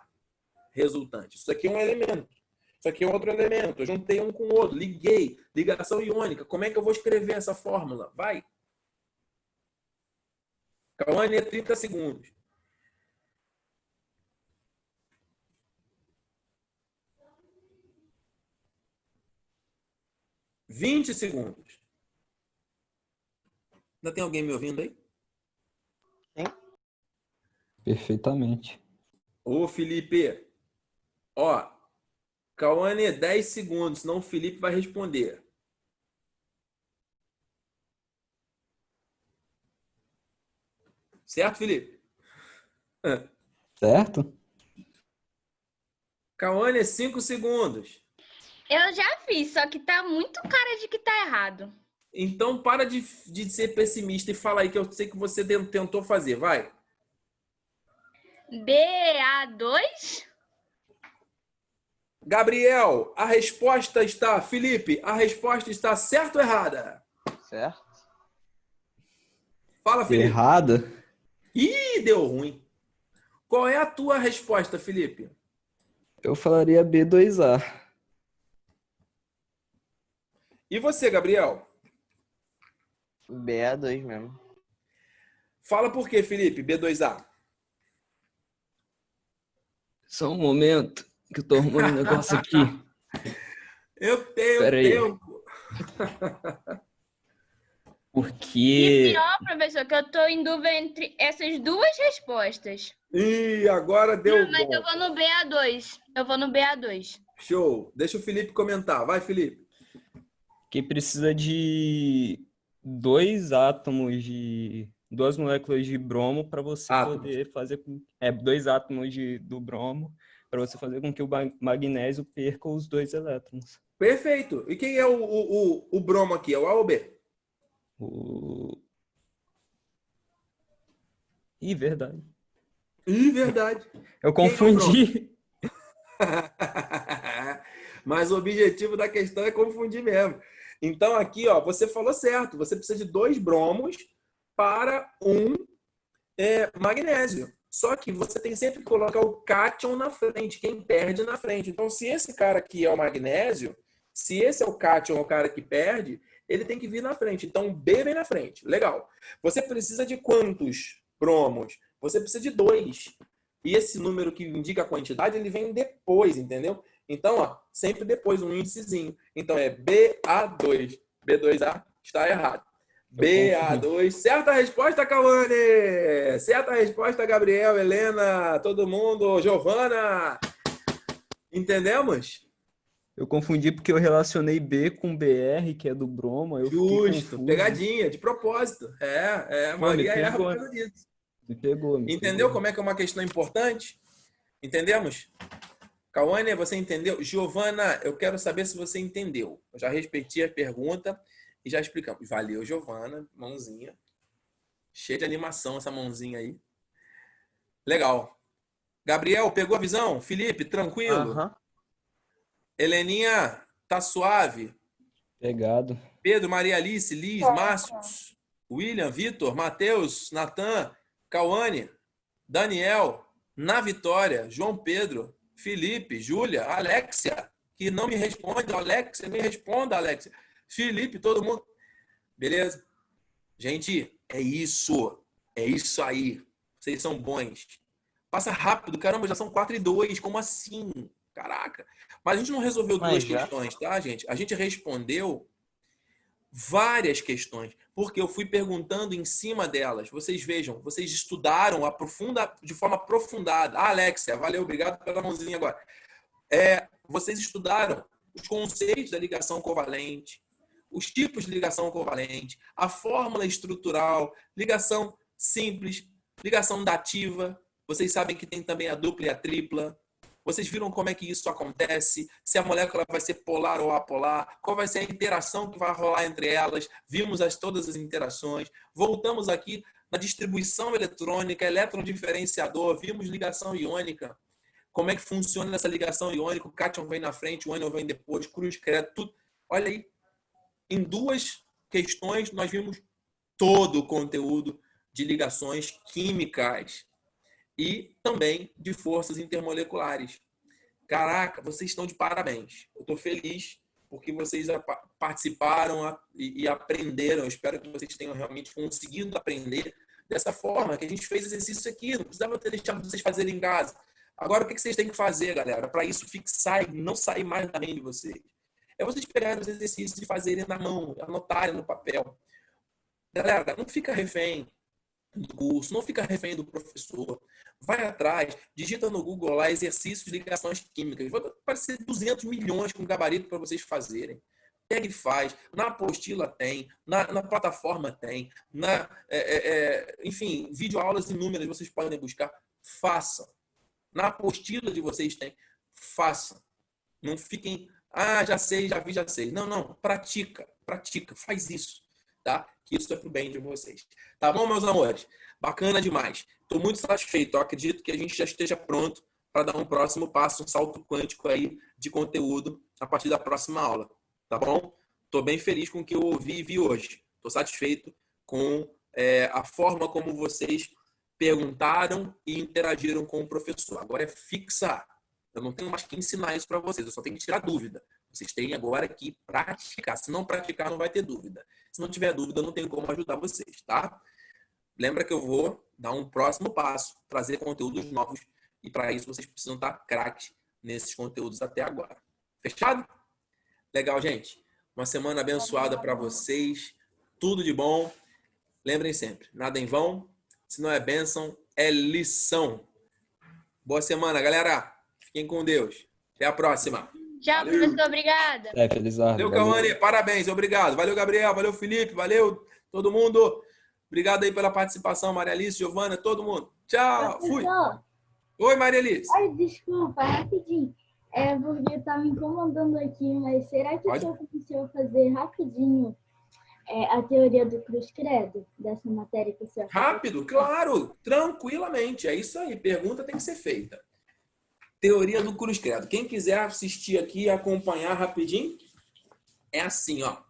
resultante? Isso aqui é um elemento, isso aqui é outro elemento, eu juntei um com o outro, liguei, ligação iônica, como é que eu vou escrever essa fórmula? Vai! Cauane, 30 segundos. Vinte segundos. Ainda tem alguém me ouvindo aí? Perfeitamente. Ô, Felipe. Ó, Cauane, 10 segundos, senão o Felipe vai responder. Certo, Felipe? Certo? Cauane, 5 segundos. Eu já fiz, só que tá muito cara de que tá errado. Então, para de ser pessimista e fala aí que eu sei que você tentou fazer. Vai. BA2? Gabriel, a resposta está... Felipe, a resposta está certa ou errada? Certo. Fala, Felipe. Errada? Ih, deu ruim. Qual é a tua resposta, Felipe? Eu falaria B2A. E você, Gabriel? BA2 mesmo. Fala por quê, Felipe? B2A. Só um momento que eu tô arrumando um negócio aqui. Eu tenho Pera aí. tempo. E Porque... pior, professor, que eu tô em dúvida entre essas duas respostas. Ih, agora deu Não, mas bom. eu vou no BA2. Eu vou no BA2. Show. Deixa o Felipe comentar. Vai, Felipe. que precisa de dois átomos de... duas moléculas de bromo para você poder fazer com... dois átomos do bromo para você fazer com que o magnésio perca os dois elétrons. Perfeito. E quem é o bromo aqui? É o A ou B? Ih, verdade. Ih, verdade. Eu confundi. Mas o objetivo da questão é confundir mesmo. Então, aqui, ó, você falou certo. Você precisa de 2 bromos para um magnésio. Só que você tem sempre que colocar o cátion na frente, quem perde na frente. Então, se esse cara aqui é o magnésio, se esse é o cátion, o cara que perde, ele tem que vir na frente. Então, B vem na frente. Legal. Você precisa de quantos bromos? Você precisa de 2. E esse número que indica a quantidade, ele vem depois, entendeu? Então, ó, sempre depois, um índicezinho. Então, é BA2. B2A está errado. BA2. Certa resposta, Cauane! Certa resposta, Gabriel, Helena, todo mundo, Giovana. Entendemos? Eu confundi porque eu relacionei B com BR, que é do bromo. Eu fiquei Justo, confuso. pegadinha, de propósito. A maioria erra por causa disso. Me pegou. Entendeu como é que é uma questão importante? Entendemos? Cauane, você entendeu? Giovana, eu quero saber se você entendeu. Eu já respeitei a pergunta e já explicamos. Valeu, Giovana. Mãozinha. Cheia de animação essa mãozinha aí. Legal. Gabriel, pegou a visão? Felipe, tranquilo? Aham. Heleninha, tá suave? Pegado. Pedro, Maria Alice, Liz, Márcios, William, Vitor, Matheus, Natan, Cauane, Daniel, Na Vitória, João Pedro, Felipe, Júlia, Alexia, que não me responde. Alexia, me responda, Alexia. Felipe, todo mundo. Beleza? Gente, é isso. É isso aí. Vocês são bons. Passa rápido. Caramba, já são 4:02. Como assim? Caraca. Mas a gente não resolveu duas questões, tá, gente? A gente respondeu várias questões, porque eu fui perguntando em cima delas. Vocês vejam, vocês estudaram de forma aprofundada. Ah, Alexia, valeu, obrigado pela mãozinha agora. Vocês estudaram os conceitos da ligação covalente, os tipos de ligação covalente, a fórmula estrutural, ligação simples, ligação dativa. Vocês sabem que tem também a dupla e a tripla. Vocês viram como é que isso acontece? Se a molécula vai ser polar ou apolar? Qual vai ser a interação que vai rolar entre elas? Vimos todas as interações. Voltamos aqui na distribuição eletrônica, elétron diferenciador. Vimos ligação iônica. Como é que funciona essa ligação iônica? O cátion vem na frente, o ânion vem depois, cruz credo, tudo. Olha aí. Em 2 questões, nós vimos todo o conteúdo de ligações químicas e também de forças intermoleculares. Caraca, vocês estão de parabéns. Eu estou feliz porque vocês participaram e aprenderam. Eu espero que vocês tenham realmente conseguido aprender dessa forma, que a gente fez exercício aqui. Não precisava ter deixado vocês fazerem em casa. Agora, o que vocês têm que fazer, galera, para isso fixar e não sair mais da mente de vocês? É vocês pegarem os exercícios e fazerem na mão, anotarem no papel. Galera, não fica refém do curso, não fica refém do professor. Vai atrás, digita no Google lá exercícios de ligações químicas. Vai aparecer 200 milhões com gabarito para vocês fazerem. Pega e faz. Na apostila tem, na plataforma tem, enfim, videoaulas inúmeras vocês podem buscar. Façam. Na apostila de vocês tem. Façam. Não fiquem, já sei, já vi, já sei. Não, pratica, faz isso, tá? Que isso é pro bem de vocês. Tá bom, meus amores? Bacana demais. Estou muito satisfeito. Eu acredito que a gente já esteja pronto para dar um próximo passo, um salto quântico aí de conteúdo a partir da próxima aula. Tá bom? Estou bem feliz com o que eu ouvi e vi hoje. Estou satisfeito com a forma como vocês perguntaram e interagiram com o professor. Agora é fixar. Eu não tenho mais que ensinar isso para vocês. Eu só tenho que tirar dúvida. Vocês têm agora que praticar. Se não praticar, não vai ter dúvida. Se não tiver dúvida, eu não tenho como ajudar vocês, tá? Lembra que eu vou dar um próximo passo, trazer conteúdos novos. E para isso, vocês precisam estar craques nesses conteúdos até agora. Fechado? Legal, gente. Uma semana abençoada para vocês. Tudo de bom. Lembrem sempre, nada em vão. Se não é bênção, é lição. Boa semana, galera. Fiquem com Deus. Até a próxima. Tchau, professor. Obrigada. Felizardo. Valeu, Cauane. Parabéns. Obrigado. Valeu, Gabriel. Valeu, Felipe. Valeu, todo mundo. Obrigado aí pela participação, Maria Alice, Giovana, todo mundo. Tchau. Fui. Oi, Maria Alice. Ai, desculpa, rapidinho. Porque tá me incomodando aqui, mas será que o senhor conseguiu fazer rapidinho a teoria do cruz credo, dessa matéria que o senhor Rápido, claro, tranquilamente. É isso aí. Pergunta tem que ser feita. Teoria do cruz credo. Quem quiser assistir aqui e acompanhar rapidinho, é assim, ó.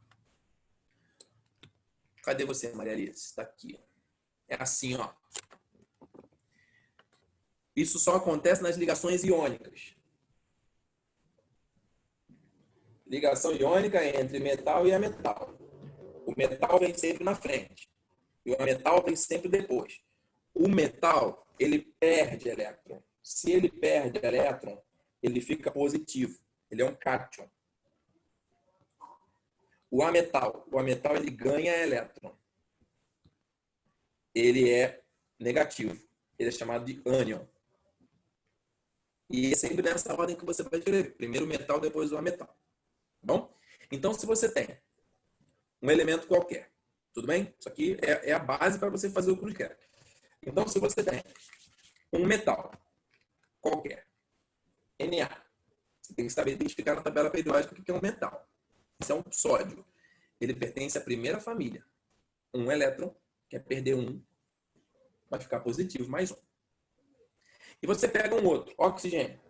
Cadê você, Maria Alice? Está aqui. É assim, ó. Isso só acontece nas ligações iônicas. Ligação iônica entre metal e ametal. O metal vem sempre na frente. E o ametal vem sempre depois. O metal, ele perde elétron. Se ele perde elétron, ele fica positivo. Ele é um cátion. O ametal ele ganha elétron. Ele é negativo. Ele é chamado de ânion. E é sempre nessa ordem que você vai escrever. Primeiro o metal, depois o ametal. Bom? Então, se você tem um elemento qualquer, tudo bem? Isso aqui é a base para você fazer o cruz credo. Então, se você tem um metal qualquer, Na, você tem que saber identificar na tabela periódica o que é um metal. Isso é um sódio. Ele pertence à primeira família. Um elétron, quer perder um, vai ficar positivo, mais um. E você pega um outro, oxigênio.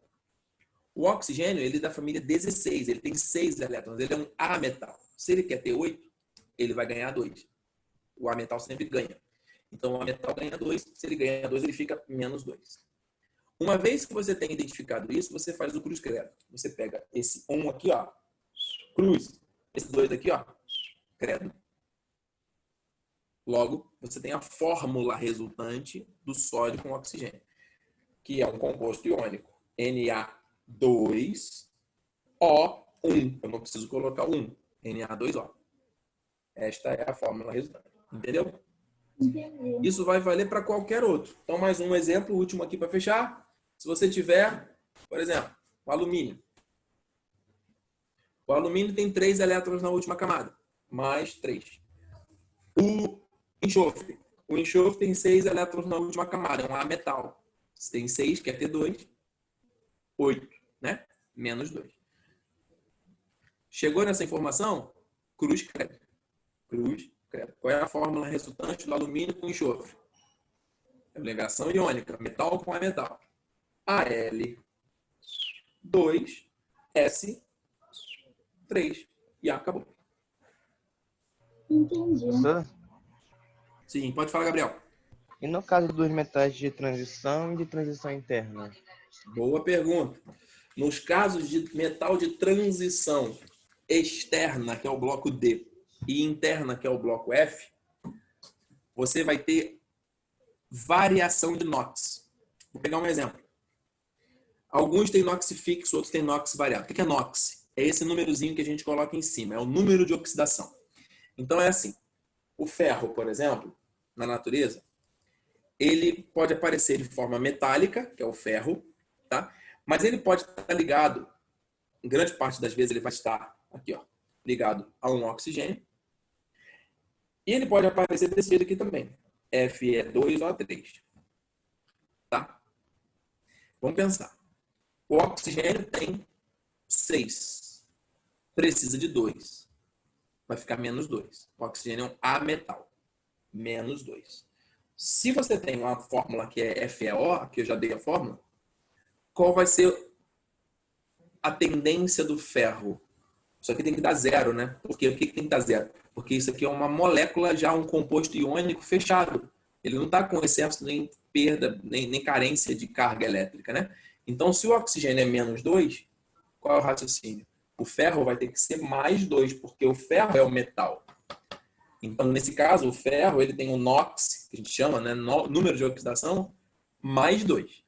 O oxigênio, ele é da família 16, ele tem 6 elétrons, ele é um ametal. Se ele quer ter 8, ele vai ganhar 2. O ametal sempre ganha. Então, o ametal ganha 2, se ele ganha 2, ele fica menos 2. Uma vez que você tem identificado isso, você faz o cruz credo. Você pega esse 1 aqui, ó, cruz. Esse 2 aqui, ó, credo. Logo, você tem a fórmula resultante do sódio com oxigênio, que é um composto iônico. Na2O1. Eu não preciso colocar 1. Na2O. Esta é a fórmula resultante. Entendeu? Entendi. Isso vai valer para qualquer outro. Então, mais um exemplo, o último aqui para fechar. Se você tiver, por exemplo, o alumínio. O alumínio tem 3 elétrons na última camada. Mais 3. O enxofre. O enxofre tem 6 elétrons na última camada. É um ametal. Se tem 6, quer ter 2. 8, né? Menos 2. Chegou nessa informação? Cruz credo. Cruz credo. Qual é a fórmula resultante do alumínio com enxofre? É ligação iônica. Metal com ametal. Al2S3. E acabou. Entendi. Professor, Sim, pode falar, Gabriel. e no caso dos metais de transição e de transição interna? Boa pergunta. Nos casos de metal de transição externa, que é o bloco D, e interna, que é o bloco F, você vai ter variação de NOx. Vou pegar um exemplo. Alguns têm NOx fixo, outros têm NOx variável. O que é NOx? É esse númerozinho que a gente coloca em cima. É o número de oxidação. Então é assim. O ferro, por exemplo, na natureza, ele pode aparecer de forma metálica, que é o ferro, tá? Mas ele pode estar ligado, em grande parte das vezes ele vai estar aqui, ó, ligado a um oxigênio. E ele pode aparecer desse jeito aqui também. Fe2O3. Tá? Vamos pensar. O oxigênio tem 6. Precisa de 2. Vai ficar menos 2. O oxigênio é um ametal. Menos 2. Se você tem uma fórmula que é FeO, que eu já dei a fórmula, qual vai ser a tendência do ferro? Isso aqui tem que dar 0, né? Porque o que tem que dar 0? Porque isso aqui é uma molécula, já um composto iônico fechado. Ele não está com excesso, nem perda, nem carência de carga elétrica, né? Então, se o oxigênio é menos 2, qual é o raciocínio? O ferro vai ter que ser mais 2, porque o ferro é o metal. Então, nesse caso, o ferro ele tem um NOx, que a gente chama, né, número de oxidação, mais 2.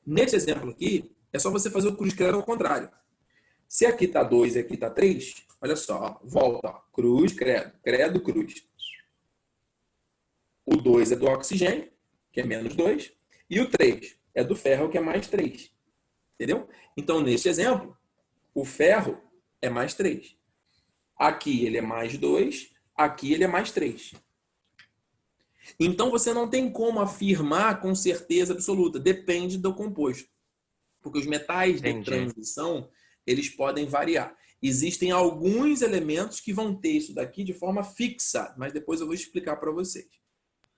Nesse exemplo aqui, é só você fazer o cruz credo ao contrário. Se aqui está 2 e aqui está 3, olha só, volta, ó, cruz, credo, credo, cruz. O 2 é do oxigênio, que é menos 2, e o 3 é do ferro, que é mais 3. Entendeu? Então, nesse exemplo, o ferro é mais 3. Aqui ele é mais 2, aqui ele é mais 3. Então, você não tem como afirmar com certeza absoluta. Depende do composto. Porque os metais de transição, eles podem variar. Existem alguns elementos que vão ter isso daqui de forma fixa, mas depois eu vou explicar para vocês.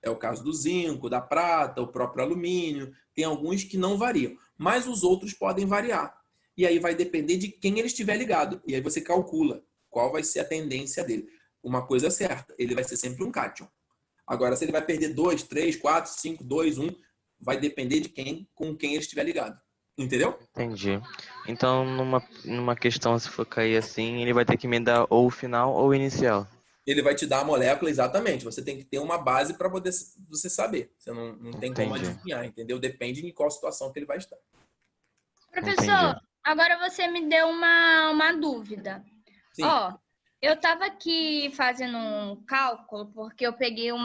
É o caso do zinco, da prata, o próprio alumínio. Tem alguns que não variam. mas os outros podem variar. E aí vai depender de quem ele estiver ligado. E aí você calcula qual vai ser a tendência dele. Uma coisa é certa, ele vai ser sempre um cátion. Agora, se ele vai perder 2, 3, 4, 5, 2, 1, vai depender de com quem ele estiver ligado. Entendeu? Entendi. Então, numa questão, se for cair assim, ele vai ter que emendar ou o final ou o inicial. Ele vai te dar a molécula, exatamente. Você tem que ter uma base para poder você saber. Você não tem como Entendi. adivinhar, entendeu? Depende de qual situação que ele vai estar. Professor, Entendi. agora você me deu uma dúvida. Sim. Ó, eu estava aqui fazendo um cálculo, porque eu peguei eu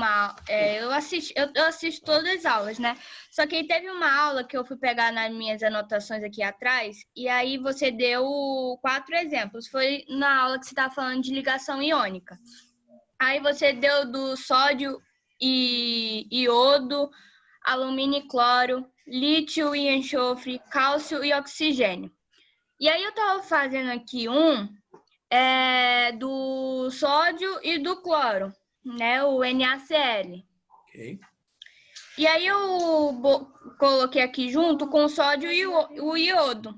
assisto todas as aulas, né? Só que aí teve uma aula que eu fui pegar nas minhas anotações aqui atrás, e aí você deu 4 exemplos. Foi na aula que você estava falando de ligação iônica. Aí você deu do sódio e iodo, alumínio e cloro, lítio e enxofre, cálcio e oxigênio. E aí eu estava fazendo aqui do sódio e do cloro, né? O NaCl. Ok. E aí eu coloquei aqui junto com o sódio e o iodo.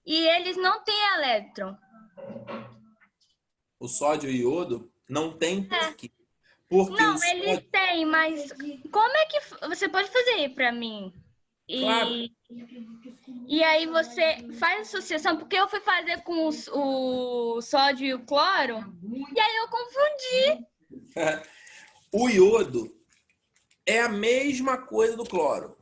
E eles não têm elétron. O sódio e o iodo não tem por quê? Porque Não, o sódio... eles têm, mas como é que você pode fazer aí para mim? Claro. E aí você faz associação, porque eu fui fazer com o sódio e o cloro, e aí eu confundi. O iodo é a mesma coisa do cloro,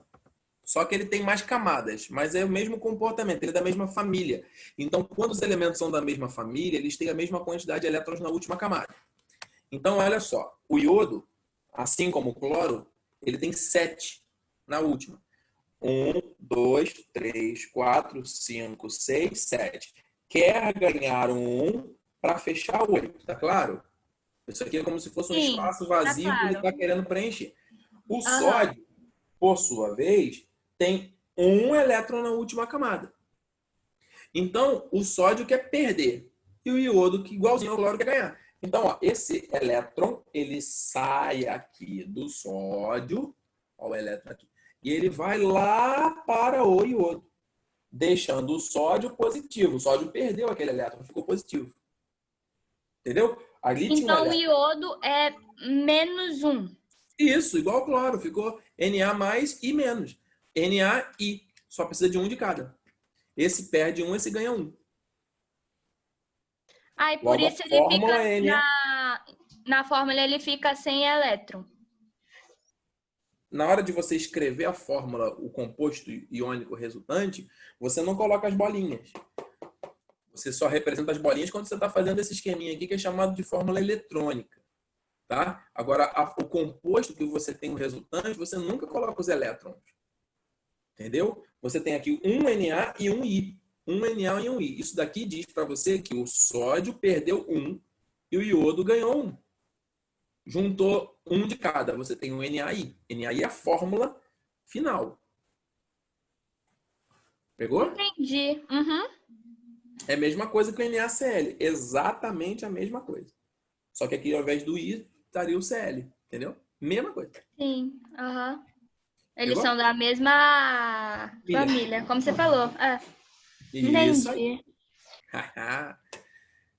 só que ele tem mais camadas, mas é o mesmo comportamento, ele é da mesma família. Então, quando os elementos são da mesma família, eles têm a mesma quantidade de elétrons na última camada. Então, olha só, o iodo, assim como o cloro, ele tem 7 na última. 1, 2, 3, 4, 5, 6, 7. Quer ganhar um 1 para fechar o 8, tá claro? Isso aqui é como se fosse um Sim, espaço vazio tá que ele claro. está querendo preencher. O sódio, por sua vez, tem um elétron na última camada. Então, o sódio quer perder. E o iodo, que igualzinho ao cloro, quer ganhar. Então, ó, esse elétron, ele sai aqui do sódio. Olha o elétron aqui. E ele vai lá para o iodo, deixando o sódio positivo. O sódio perdeu aquele elétron, ficou positivo. Entendeu? Ali tinha um Então o elétron. iodo é -1. Isso, igual ao cloro. Ficou Na mais I menos. NaI. Só precisa de um de cada. Esse perde um, esse ganha um. Ah, e por Logo, isso a ele fórmula fica é na fórmula ele fica sem elétron. Na hora de você escrever a fórmula, o composto iônico resultante, você não coloca as bolinhas. Você só representa as bolinhas quando você está fazendo esse esqueminha aqui, que é chamado de fórmula eletrônica. Tá? Agora, o composto que você tem o resultante, você nunca coloca os elétrons. Entendeu? Você tem aqui um Na e um I. Um Na e um I. Isso daqui diz para você que o sódio perdeu um e o iodo ganhou um. Juntou um de cada, você tem um NaI. NaI é a fórmula final. Pegou? Entendi. Uhum. É a mesma coisa que o NaCl. Exatamente a mesma coisa. Só que aqui, ao invés do I, estaria o Cl. Entendeu? Mesma coisa. Sim. Uhum. Eles Pegou? são da mesma família, como você falou. Isso aí. Entendi.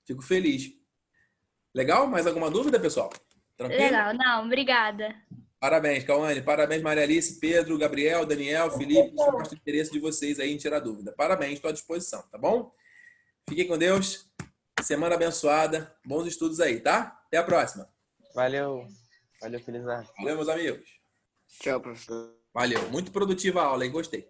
Fico feliz. Legal? Mais alguma dúvida, pessoal? Tranquilo? Legal. Não, obrigada. Parabéns, Cauane. Parabéns, Maria Alice, Pedro, Gabriel, Daniel, Felipe. Isso mostra o interesse de vocês aí em tirar dúvida. Parabéns, estou à disposição, tá bom? Fiquem com Deus. Semana abençoada. Bons estudos aí, tá? Até a próxima. Valeu. Valeu, Felizardo. Valeu, meus amigos. Tchau, professor. Valeu. Muito produtiva a aula, hein? Gostei.